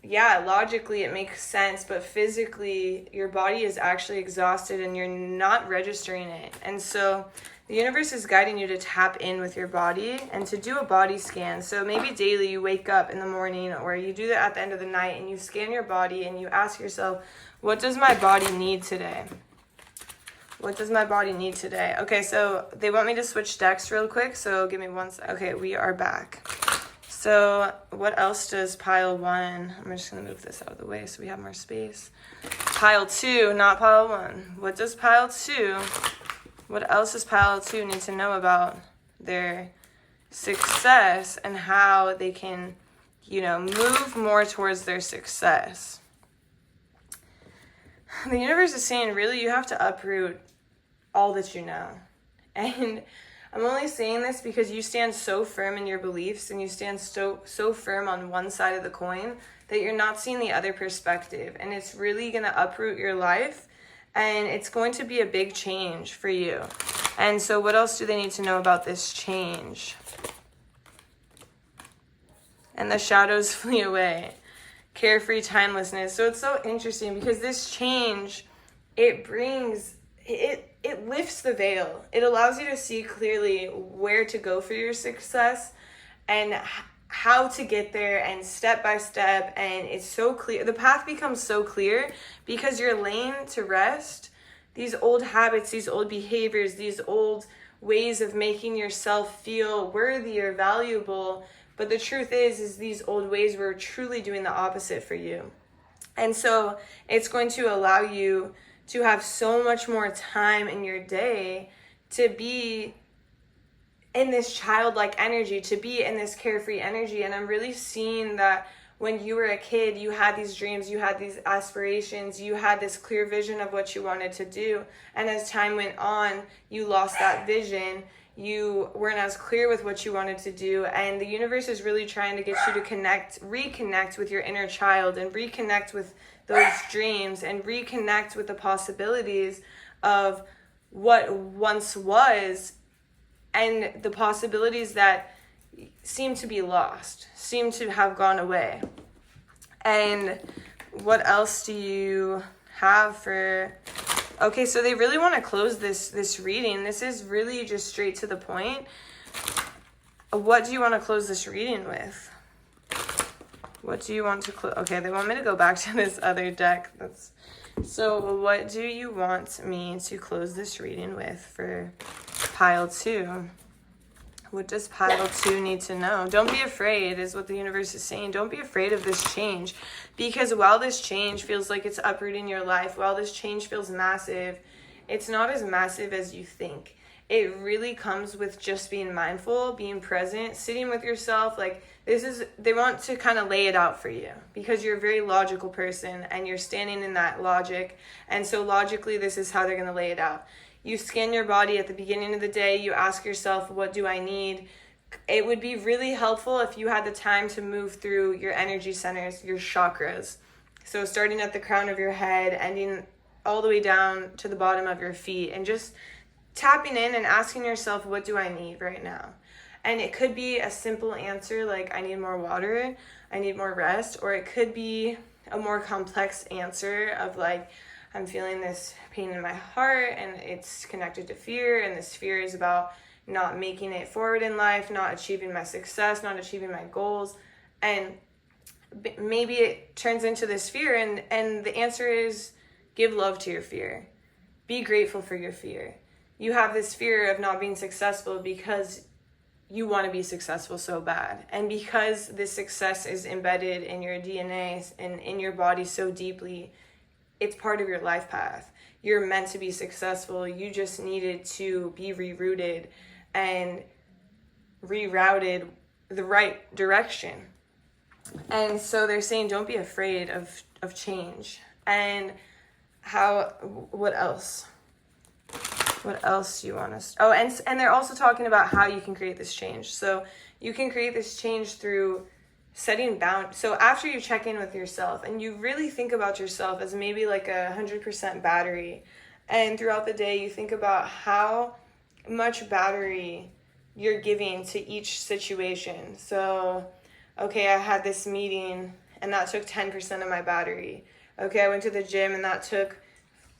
yeah, logically it makes sense, but physically your body is actually exhausted and you're not registering it. And so the universe is guiding you to tap in with your body and to do a body scan. So maybe daily you wake up in the morning, or you do that at the end of the night, and you scan your body and you ask yourself, what does my body need today? What does my body need today? Okay, so they want me to switch decks real quick, so give me one second. Okay, we are back. So what else does pile 1? I'm just going to move this out of the way so we have more space. Pile 2, not pile 1. What does pile 2, what else does pile 2 need to know about their success and how they can, move more towards their success? The universe is saying, really, you have to uproot all that you know. And I'm only saying this because you stand so firm in your beliefs and you stand so firm on one side of the coin that you're not seeing the other perspective. And it's really going to uproot your life, and it's going to be a big change for you. And so what else do they need to know about this change? And the shadows flee away. Carefree timelessness. So it's so interesting because this change, it lifts the veil. It allows you to see clearly where to go for your success and how to get there, and step by step. And it's so clear. The path becomes so clear because you're laying to rest these old habits, these old behaviors, these old ways of making yourself feel worthy or valuable. But the truth is these old ways were truly doing the opposite for you. And so it's going to allow you to have so much more time in your day to be in this childlike energy, to be in this carefree energy. And I'm really seeing that when you were a kid, you had these dreams, you had these aspirations, you had this clear vision of what you wanted to do. And as time went on, you lost that vision. You weren't as clear with what you wanted to do. And the universe is really trying to get you to reconnect with your inner child, and reconnect with those dreams, and reconnect with the possibilities of what once was, and the possibilities that seem to be lost, seem to have gone away. And what else do you have for... Okay, so they really want to close this reading. This is really just straight to the point. What do you want to close this reading with? What do you want to close? Okay, they want me to go back to this other deck. So what do you want me to close this reading with for pile 2? What does pile 2 need to know? Don't be afraid, is what the universe is saying. Don't be afraid of this change. Because while this change feels like it's uprooting your life, while this change feels massive, it's not as massive as you think. It really comes with just being mindful, being present, sitting with yourself. Like, they want to kind of lay it out for you because you're a very logical person and you're standing in that logic. And so logically, this is how they're going to lay it out. You scan your body at the beginning of the day. You ask yourself, what do I need? It would be really helpful if you had the time to move through your energy centers, your chakras. So starting at the crown of your head, ending all the way down to the bottom of your feet, and just tapping in and asking yourself, what do I need right now? And it could be a simple answer like, I need more water, I need more rest, or it could be a more complex answer of like, I'm feeling this pain in my heart and it's connected to fear, and this fear is about not making it forward in life, not achieving my success, not achieving my goals. And maybe it turns into this fear, and the answer is give love to your fear. be grateful for your fear. You have this fear of not being successful because you want to be successful so bad. And because this success is embedded in your DNA and in your body so deeply, it's part of your life path. You're meant to be successful. You just needed to be rerouted and rerouted the right direction. And so they're saying, don't be afraid of change. And what else? What else do you want us? Oh, and they're also talking about how you can create this change. So you can create this change through setting boundaries. So after you check in with yourself and you really think about yourself as maybe like 100% battery, and throughout the day you think about how much battery you're giving to each situation. So, okay, I had this meeting and that took 10% of my battery. Okay, I went to the gym and that took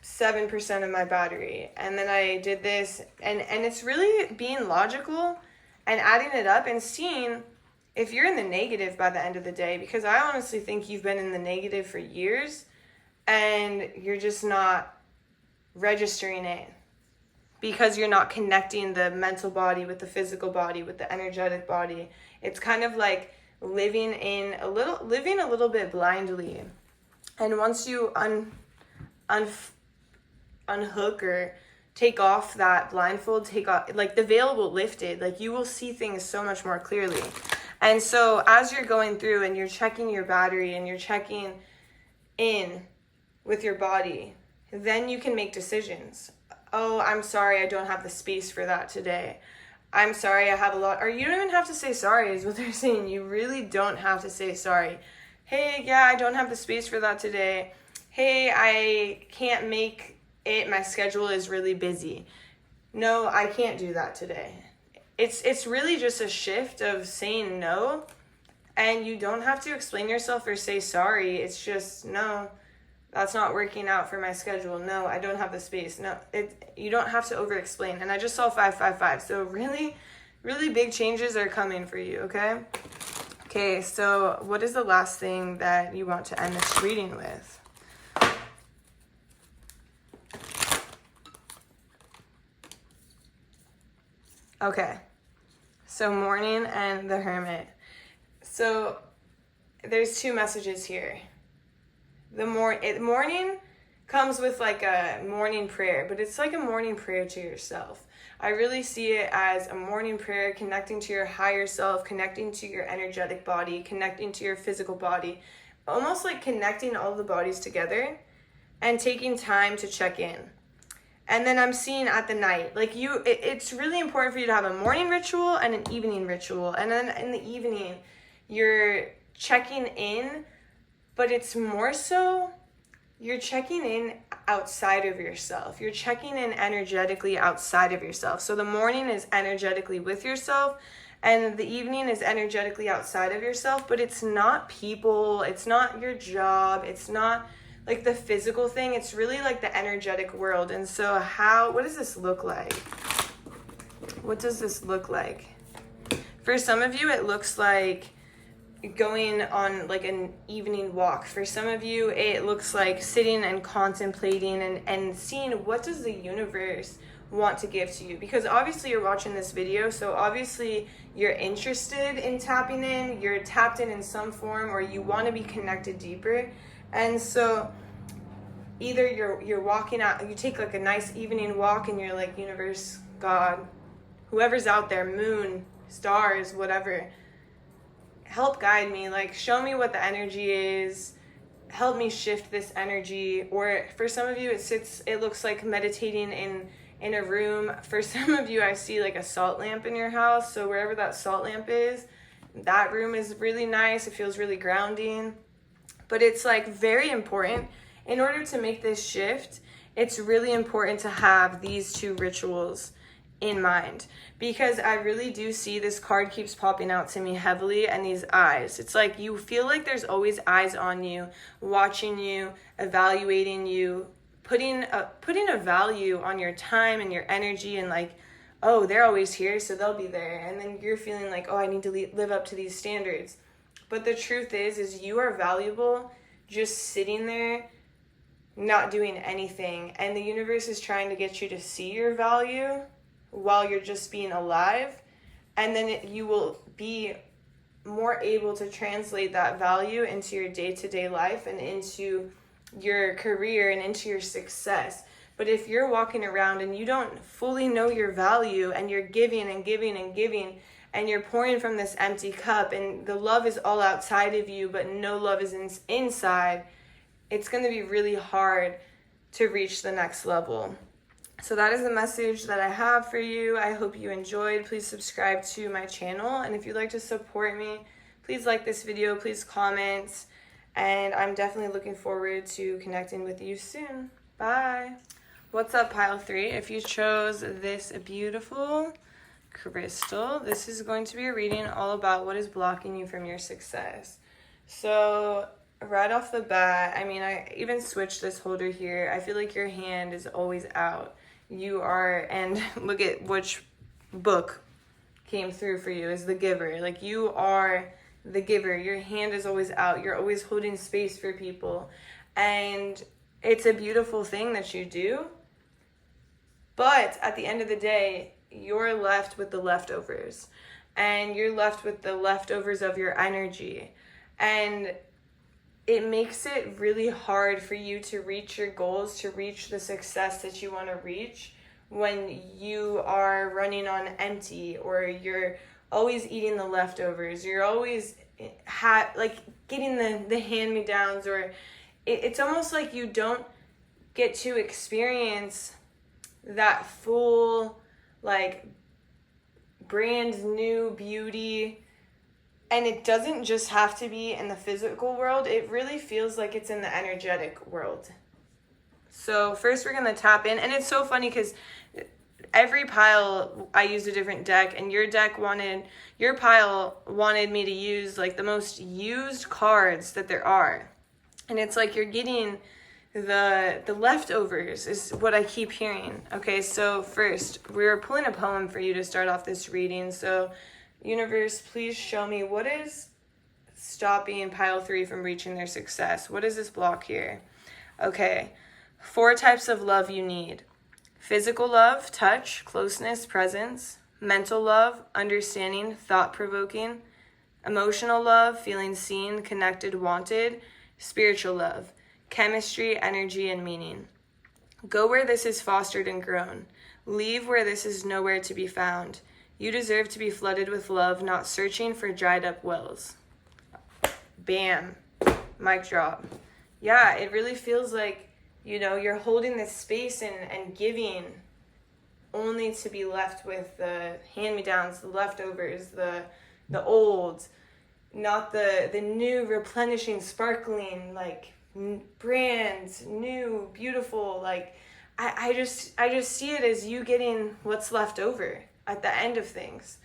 7% of my battery. And then I did this, and it's really being logical and adding it up and seeing if you're in the negative by the end of the day, because I honestly think you've been in the negative for years and you're just not registering it because you're not connecting the mental body with the physical body, with the energetic body. It's kind of like living a little bit blindly. And once you unhook or take off that blindfold, take off, like the veil will lift it, like you will see things so much more clearly. And so as you're going through and you're checking your battery and you're checking in with your body, then you can make decisions. Oh, I'm sorry, I don't have the space for that today. I'm sorry, I have a lot. Or you don't even have to say sorry is what they're saying. You really don't have to say sorry. Hey, yeah, I don't have the space for that today. Hey, I can't make it. My schedule is really busy. No, I can't do that today. It's really just a shift of saying no, and you don't have to explain yourself or say sorry. It's just, no, that's not working out for my schedule. No, I don't have the space. No, you don't have to over explain. And I just saw 555. So really, really big changes are coming for you, okay? Okay, so what is the last thing that you want to end this reading with? Okay, so Morning and the Hermit. So there's two messages here. The morning comes with like a morning prayer, but it's like a morning prayer to yourself. I really see it as a morning prayer, connecting to your higher self, connecting to your energetic body, connecting to your physical body, almost like connecting all the bodies together and taking time to check in. And then I'm seeing at the night, like it's really important for you to have a morning ritual and an evening ritual. And then in the evening, you're checking in, but it's more so you're checking in outside of yourself. You're checking in energetically outside of yourself. So the morning is energetically with yourself, and the evening is energetically outside of yourself, but it's not people, it's not your job, it's not like the physical thing, it's really like the energetic world. And so what does this look like? What does this look like? For some of you, it looks like going on like an evening walk. For some of you, it looks like sitting and contemplating and seeing what does the universe want to give to you. Because obviously you're watching this video, so obviously you're interested in tapping in, you're tapped in some form, or you want to be connected deeper. And so either you're walking out, you take like a nice evening walk and you're like, universe, God, whoever's out there, moon, stars, whatever, help guide me, like show me what the energy is, help me shift this energy. Or for some of you, it looks like meditating in a room. For some of you, I see like a salt lamp in your house. So wherever that salt lamp is, that room is really nice. It feels really grounding. But it's like very important in order to make this shift. It's really important to have these two rituals in mind, because I really do see this card keeps popping out to me heavily, and these eyes. It's like you feel like there's always eyes on you, watching you, evaluating you, putting a value on your time and your energy, and like, oh, they're always here, so they'll be there. And then you're feeling like, oh, I need to live up to these standards. But the truth is you are valuable just sitting there not doing anything. And the universe is trying to get you to see your value while you're just being alive. And then you will be more able to translate that value into your day-to-day life and into your career and into your success. But if you're walking around and you don't fully know your value, and you're giving and giving and giving, and you're pouring from this empty cup, and the love is all outside of you but no love is inside, it's going to be really hard to reach the next level. So that is the message that I have for you. I hope you enjoyed. Please subscribe to my channel. And if you'd like to support me, please like this video, please comment. And I'm definitely looking forward to connecting with you soon. Bye. What's up, pile 3? If you chose this beautiful crystal, this is going to be a reading all about what is blocking you from your success. So right off the bat, I mean, I even switched this holder here. I feel like your hand is always out. You are, and look at which book came through for you, is the giver. Like, you are the giver. Your hand is always out. You're always holding space for people. And it's a beautiful thing that you do. But at the end of the day, you're left with the leftovers. And you're left with the leftovers of your energy. And it makes it really hard for you to reach your goals, to reach the success that you want to reach, when you are running on empty, or you're always eating the leftovers. You're always getting the hand-me-downs, or it's almost like you don't get to experience that full, like, brand new beauty. And it doesn't just have to be in the physical world. It really feels like it's in the energetic world. So first we're going to tap in. And it's so funny because every pile I used a different deck. And your pile wanted me to use like the most used cards that there are. And it's like you're getting the leftovers is what I keep hearing. Okay, so first we're pulling a poem for you to start off this reading. So universe, please show me what is stopping pile 3 from reaching their success. What is this block here? Okay, 4 types of love you need. Physical love, touch, closeness, presence. Mental love, understanding, thought-provoking. Emotional love, feeling seen, connected, wanted. Spiritual love, chemistry, energy, and meaning. Go where this is fostered and grown. Leave where this is nowhere to be found. You deserve to be flooded with love, not searching for dried up wells. Bam. Mic drop. Yeah, it really feels like, you're holding this space and giving only to be left with the hand-me-downs, the leftovers, the old, not the new, replenishing, sparkling, like, brands, new, beautiful. Like, I just see it as you getting what's left over at the end of things.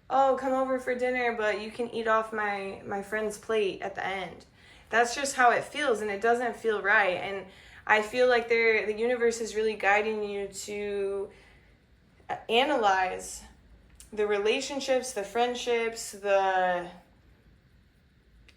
Oh, come over for dinner, but you can eat off my friend's plate at the end. That's just how it feels, and it doesn't feel right. And I feel like the universe is really guiding you to analyze the relationships, the friendships,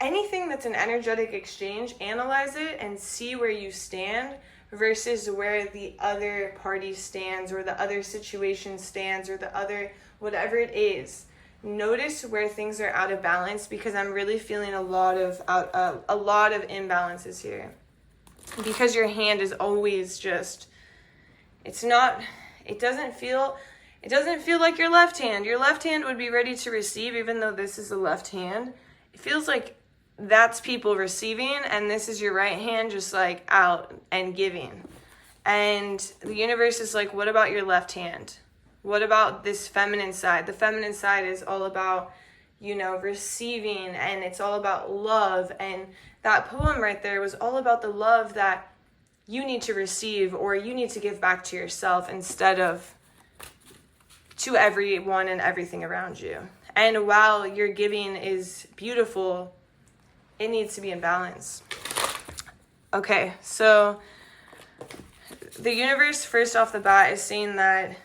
anything that's an energetic exchange. Analyze it and see where you stand versus where the other party stands, or the other situation stands, or the other whatever it is. Notice where things are out of balance, because I'm really feeling a lot of imbalances here. Because your hand is always just, it doesn't feel like your left hand. Your left hand would be ready to receive, even though this is the left hand. It feels like that's people receiving, and this is your right hand just like out and giving. And the universe is like, what about your left hand? What about this feminine side? The feminine side is all about, receiving, and it's all about love. And that poem right there was all about the love that you need to receive, or you need to give back to yourself instead of to everyone and everything around you. And while your giving is beautiful, it needs to be in balance. Okay, so the universe, first off the bat, is saying that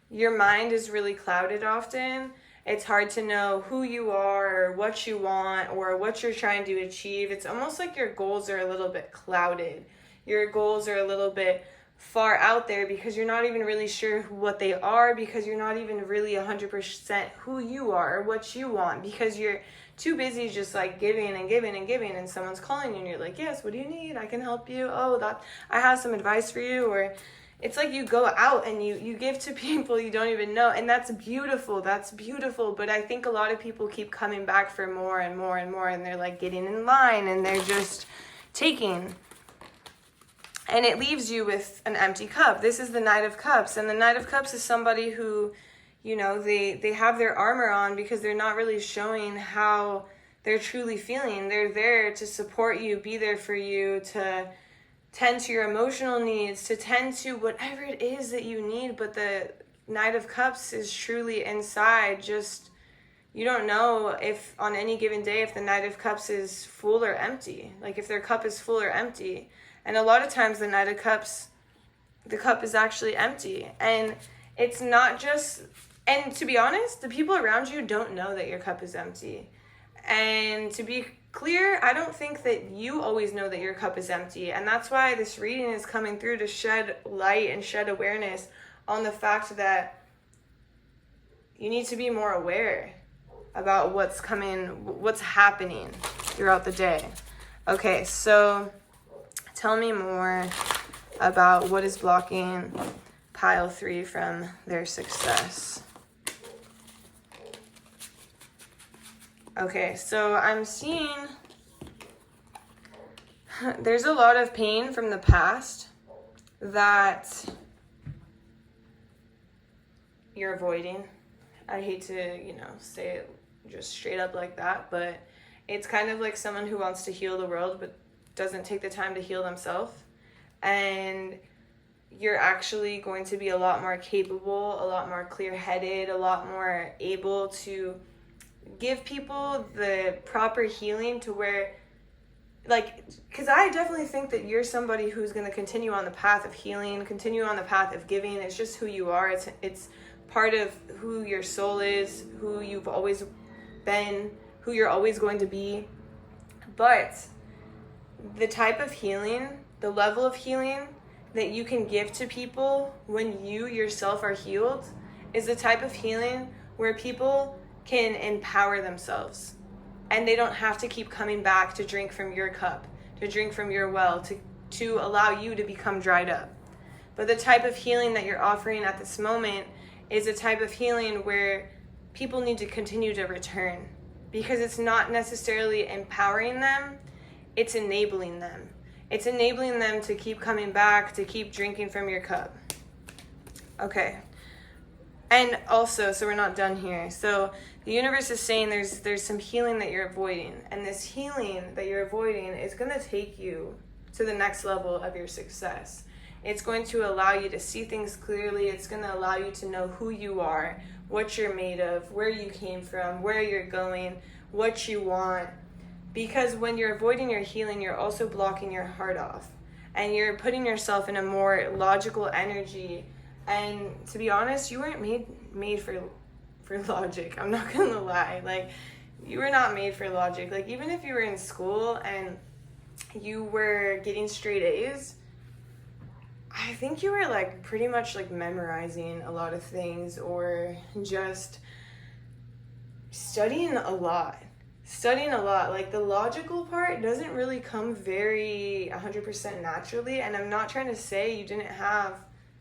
your mind is really clouded often. It's hard to know who you are, or what you want, or what you're trying to achieve. It's almost like your goals are a little bit clouded. your goals are a little bit far out there because you're not even really sure what they are, because you're not even really 100% who you are or what you want, because you're too busy just like giving and giving and giving, and someone's calling you and you're like, yes, what do you need? I can help you. Oh, that I have some advice for you. Or it's like you go out and you give to people you don't even know, and that's beautiful. But I think a lot of people keep coming back for more and more and more, and they're like getting in line and they're just taking. And it leaves you with an empty cup. This is the Knight of Cups. And the Knight of Cups is somebody who, you know, they have their armor on because they're not really showing how they're truly feeling. They're there to support you, be there for you, to tend to your emotional needs, to tend to whatever it is that you need. But the Knight of Cups is truly inside. Just, you don't know if on any given day if the Knight of Cups is full or empty. Like if their cup is full or empty. And a lot of times the Knight of Cups, the cup is actually empty. And it's not just, and to be honest, the people around you don't know that your cup is empty. And to be clear, I don't think that you always know that your cup is empty. And that's why this reading is coming through, to shed light and shed awareness on the fact that you need to be more aware about what's coming, what's happening throughout the day. Okay, so tell me more about what is blocking pile 3 from their success. Okay, so I'm seeing there's a lot of pain from the past that you're avoiding. I hate to, say it just straight up like that, but it's kind of like someone who wants to heal the world but doesn't take the time to heal themselves. And you're actually going to be a lot more capable, a lot more clear-headed, a lot more able to give people the proper healing, to where, like, because I definitely think that you're somebody who's going to continue on the path of healing, continue on the path of giving. It's just who you are. It's part of who your soul is, who you've always been, who you're always going to be. But the type of healing, the level of healing that you can give to people when you yourself are healed, is the type of healing where people can empower themselves, and they don't have to keep coming back to drink from your cup, to drink from your well, to allow you to become dried up. But the type of healing that you're offering at this moment is a type of healing where people need to continue to return, because it's not necessarily empowering them, it's enabling them. It's enabling them to keep coming back, to keep drinking from your cup. Okay. And also, so we're not done here. So the universe is saying there's some healing that you're avoiding. And this healing that you're avoiding is going to take you to the next level of your success. It's going to allow you to see things clearly. It's going to allow you to know who you are, what you're made of, where you came from, where you're going, what you want. Because when you're avoiding your healing, you're also blocking your heart off. And you're putting yourself in a more logical energy. And to be honest, you weren't made for logic. I'm not going to lie. Like, you were not made for logic. Like, even if you were in school and you were getting straight A's, I think you were like pretty much like memorizing a lot of things, or just studying a lot. Like, the logical part doesn't really come very 100% naturally. And I'm not trying to say you didn't have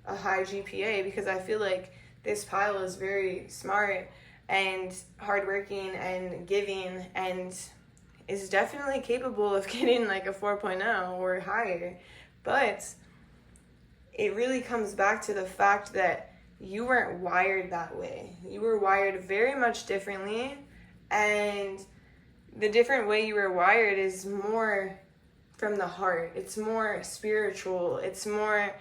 a high GPA, because I feel like this pile is very smart and hardworking and giving, and is definitely capable of getting like a 4.0 or higher. But it really comes back to the fact that you weren't wired that way. You were wired very much differently, and the different way you were wired is more from the heart. It's more spiritual. It's more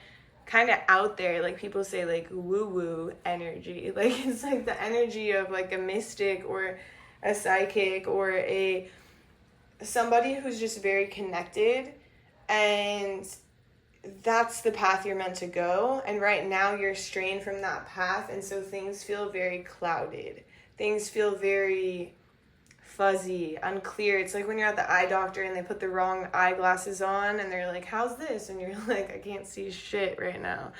kind of out there. Like, people say, like, woo-woo energy. Like, it's like the energy of like a mystic or a psychic or somebody who's just very connected, and that's the path you're meant to go. And right now you're straying from that path, and so things feel very clouded. Things feel very fuzzy, unclear. It's like when you're at the eye doctor and they put the wrong eyeglasses on and they're like, how's this? And you're like, I can't see shit right now.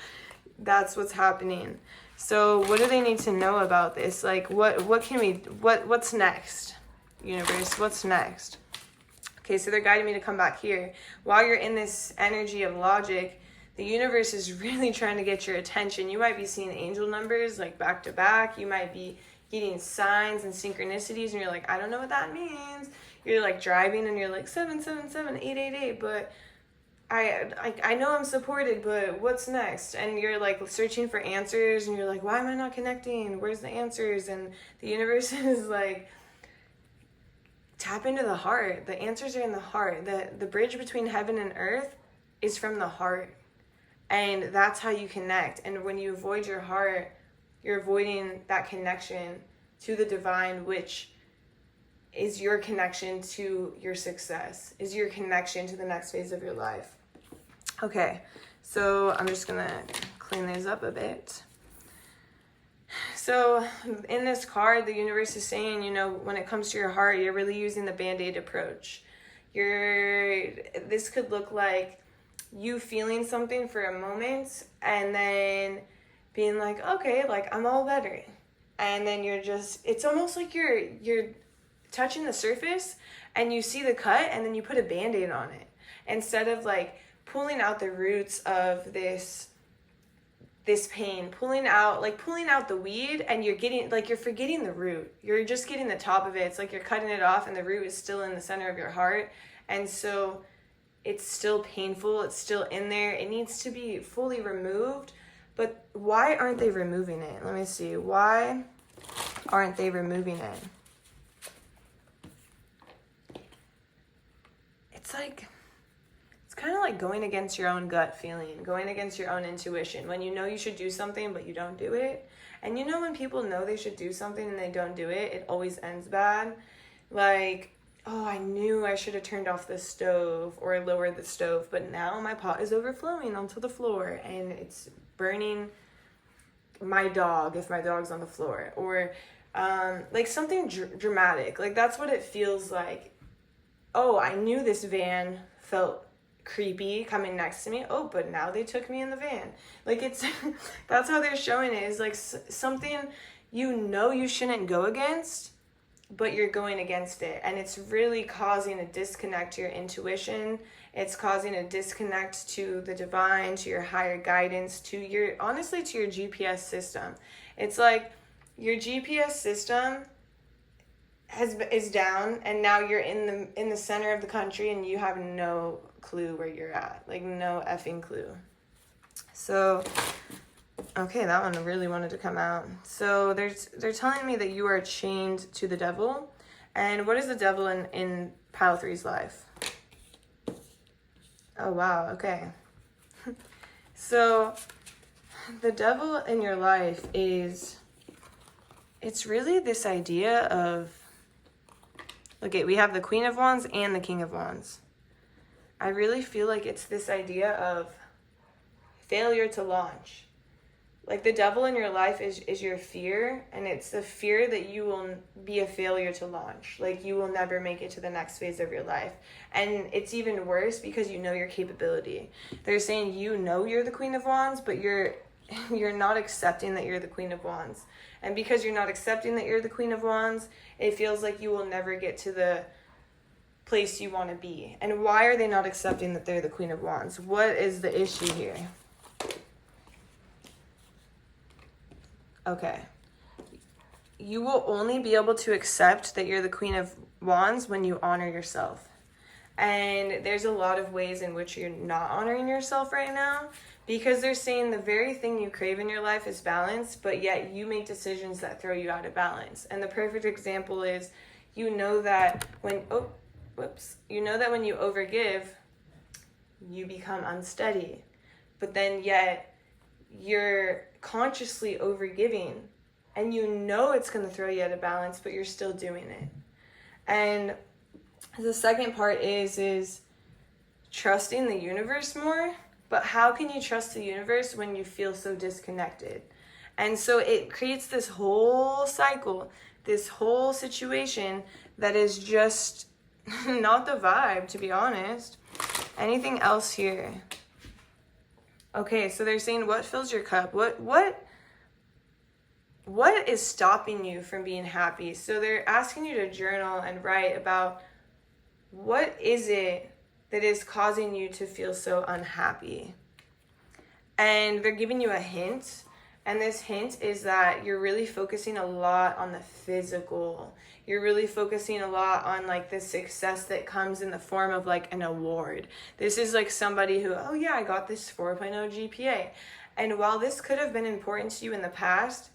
That's what's happening. So what do they need to know about this? Like, what's next? Universe, what's next? Okay, so they're guiding me to come back here. While you're in this energy of logic, the universe is really trying to get your attention. You might be seeing angel numbers like back to back. You might be getting signs and synchronicities, and you're like, I don't know what that means. You're like driving and you're like 777 888, but I know I'm supported, but what's next? And you're like searching for answers, and you're like, why am I not connecting? Where's the answers? And the universe is like, tap into the heart. The answers are in the heart. The bridge between heaven and earth is from the heart. And that's how you connect. And when you avoid your heart, you're avoiding that connection to the divine, which is your connection to your success, is your connection to the next phase of your life. Okay, so I'm just gonna clean these up a bit. So in this card, the universe is saying, when it comes to your heart, you're really using the Band-Aid approach. This could look like you feeling something for a moment and then being like, okay, like I'm all better. And then it's almost like you're touching the surface and you see the cut and then you put a Band-Aid on it. Instead of like pulling out the roots of this pain, pulling out the weed, and you're forgetting the root. You're just getting the top of it. It's like you're cutting it off and the root is still in the center of your heart. And so it's still painful. It's still in there. It needs to be fully removed. But why aren't they removing it? Let me see. Why aren't they removing it? It's kind of like going against your own gut feeling, going against your own intuition. When you know you should do something, but you don't do it. And when people know they should do something and they don't do it, it always ends bad. Like, oh, I knew I should have turned off the stove or lowered the stove, but now my pot is overflowing onto the floor and it's burning my dog if my dog's on the floor. Or like something dramatic. Like that's what it feels like. Oh, I knew this van felt creepy coming next to me. Oh, but now they took me in the van. Like that's how they're showing it, is like something you shouldn't go against, but you're going against it. And it's really causing a disconnect to your intuition. It's causing a disconnect to the divine, to your higher guidance, to your GPS system. It's like your GPS system is down, and now you're in the center of the country and you have no clue where you're at. Like no effing clue. So okay, that one really wanted to come out. So they're telling me that you are chained to the devil. And what is the devil in pile 3's life? Oh wow, okay. So the devil in your life it's really this idea of, okay, we have the Queen of Wands and the King of Wands. I really feel like it's this idea of failure to launch. Like the devil in your life is your fear, and it's the fear that you will be a failure to launch. Like you will never make it to the next phase of your life. And it's even worse because you know your capability. They're saying you're the Queen of Wands, but you're not accepting that you're the Queen of Wands. And because you're not accepting that you're the Queen of Wands, it feels like you will never get to the place you want to be. And why are they not accepting that they're the Queen of Wands? What is the issue here? Okay. You will only be able to accept that you're the Queen of Wands when you honor yourself. And there's a lot of ways in which you're not honoring yourself right now, because they're saying the very thing you crave in your life is balance, but yet you make decisions that throw you out of balance. And the perfect example is, that when you overgive, you become unsteady. But then yet you're consciously overgiving, and it's going to throw you out of balance, but you're still doing it. And the second part is trusting the universe more. But how can you trust the universe when you feel so disconnected? And so it creates this whole cycle, this whole situation that is just not the vibe, to be honest. Anything else here? Okay, so they're saying, what fills your cup? What is stopping you from being happy? So they're asking you to journal and write about what is it that is causing you to feel so unhappy. And they're giving you a hint. And this hint is that you're really focusing a lot on the physical. You're really focusing a lot on like the success that comes in the form of like an award. This is like somebody who, oh yeah, I got this 4.0 GPA. And while this could have been important to you in the past,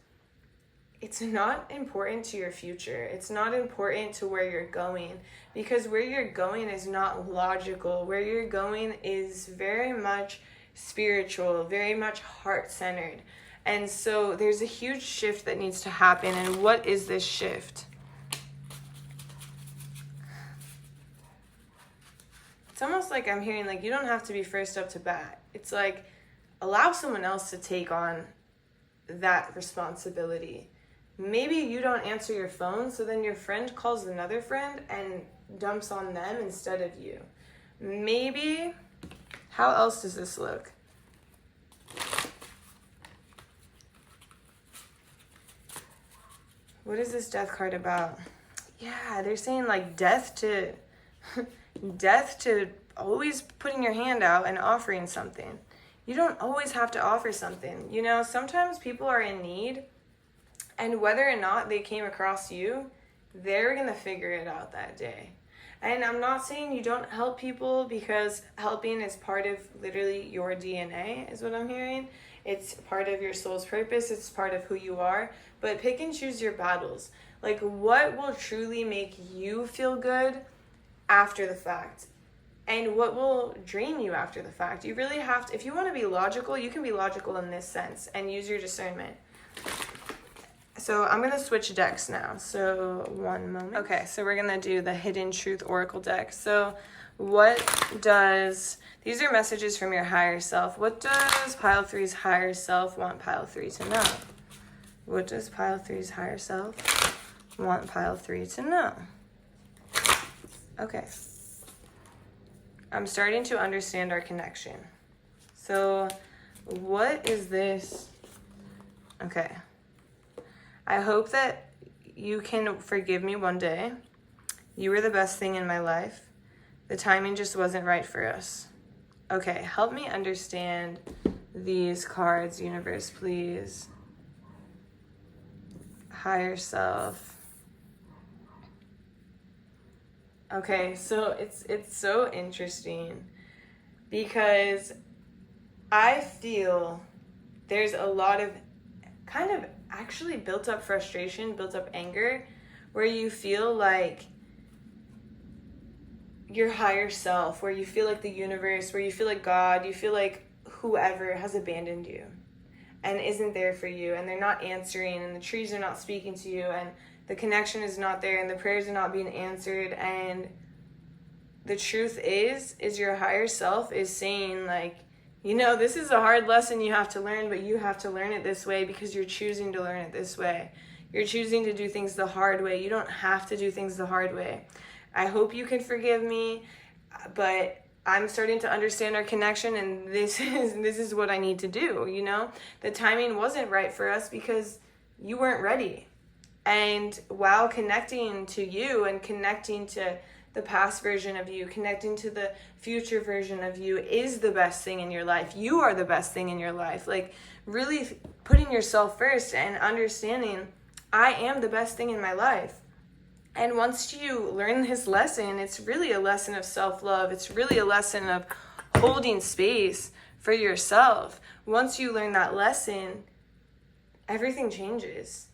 it's not important to your future. It's not important to where you're going, because where you're going is not logical. Where you're going is very much spiritual, very much heart-centered. And so there's a huge shift that needs to happen. And what is this shift? It's almost like I'm hearing like you don't have to be first up to bat. It's like allow someone else to take on that responsibility. Maybe you don't answer your phone, so then your friend calls another friend and dumps on them instead of you. Maybe, how else does this look? What is this death card about? Yeah, they're saying like death to always putting your hand out and offering something. You don't always have to offer something. You know, sometimes people are in need, and whether or not they came across you, they're going to figure it out that day. And I'm not saying you don't help people, because helping is part of literally your DNA, is what I'm hearing. It's part of your soul's purpose. It's part of who you are. But pick and choose your battles. Like, what will truly make you feel good after the fact? And what will drain you after the fact? You really have to, if you want to be logical, you can be logical in this sense and use your discernment. So I'm going to switch decks now. So one moment. Okay, so we're going to do the Hidden Truth Oracle deck. So what does, these are messages from your higher self. What does Pile 3's higher self want Pile 3 to know? What does Pile 3's higher self want Pile 3 to know? Okay. I'm starting to understand our connection. So what is this? Okay. I hope that you can forgive me one day. You were the best thing in my life. The timing just wasn't right for us. Okay, help me understand these cards, universe, please. Higher self. Okay, so it's so interesting, because I feel there's a lot of kind of actually built up frustration, built up anger, where you feel like your higher self, where you feel like the universe, where you feel like God, you feel like whoever has abandoned you and isn't there for you, and they're not answering, and the trees are not speaking to you, and the connection is not there, and the prayers are not being answered. And the truth is your higher self is saying like, you know, this is a hard lesson you have to learn, but you have to learn it this way because you're choosing to learn it this way. You're choosing to do things the hard way. You don't have to do things the hard way. I hope you can forgive me, but I'm starting to understand our connection, and this is what I need to do, you know? The timing wasn't right for us because you weren't ready. And while connecting to you and connecting to the past version of you, connecting to the future version of you is the best thing in your life. You are the best thing in your life. Like, really putting yourself first and understanding, I am the best thing in my life. And once you learn this lesson, it's really a lesson of self-love. It's really a lesson of holding space for yourself. Once you learn that lesson, everything changes.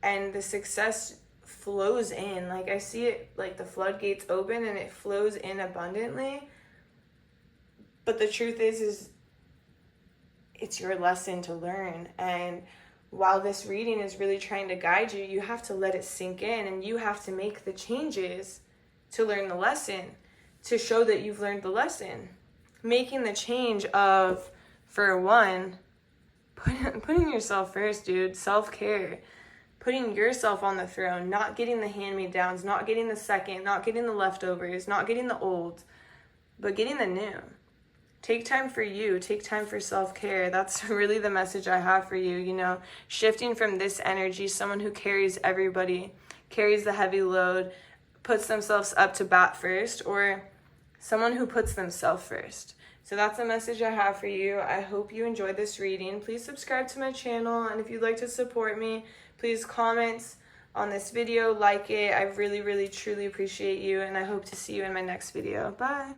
And the success flows in. Like, I see it like the floodgates open and it flows in abundantly. But the truth is it's your lesson to learn. And while this reading is really trying to guide you, you have to let it sink in, and you have to make the changes to learn the lesson, to show that you've learned the lesson. Making the change of, for one, putting yourself first, dude. Self-care. Putting yourself on the throne, not getting the hand-me-downs, not getting the second, not getting the leftovers, not getting the old, but getting the new. Take time for you. Take time for self-care. That's really the message I have for you, you know. Shifting from this energy, someone who carries everybody, carries the heavy load, puts themselves up to bat first, or someone who puts themselves first. So that's the message I have for you. I hope you enjoyed this reading. Please subscribe to my channel, and if you'd like to support me, please comment on this video, like it. I really, really, truly appreciate you, and I hope to see you in my next video. Bye.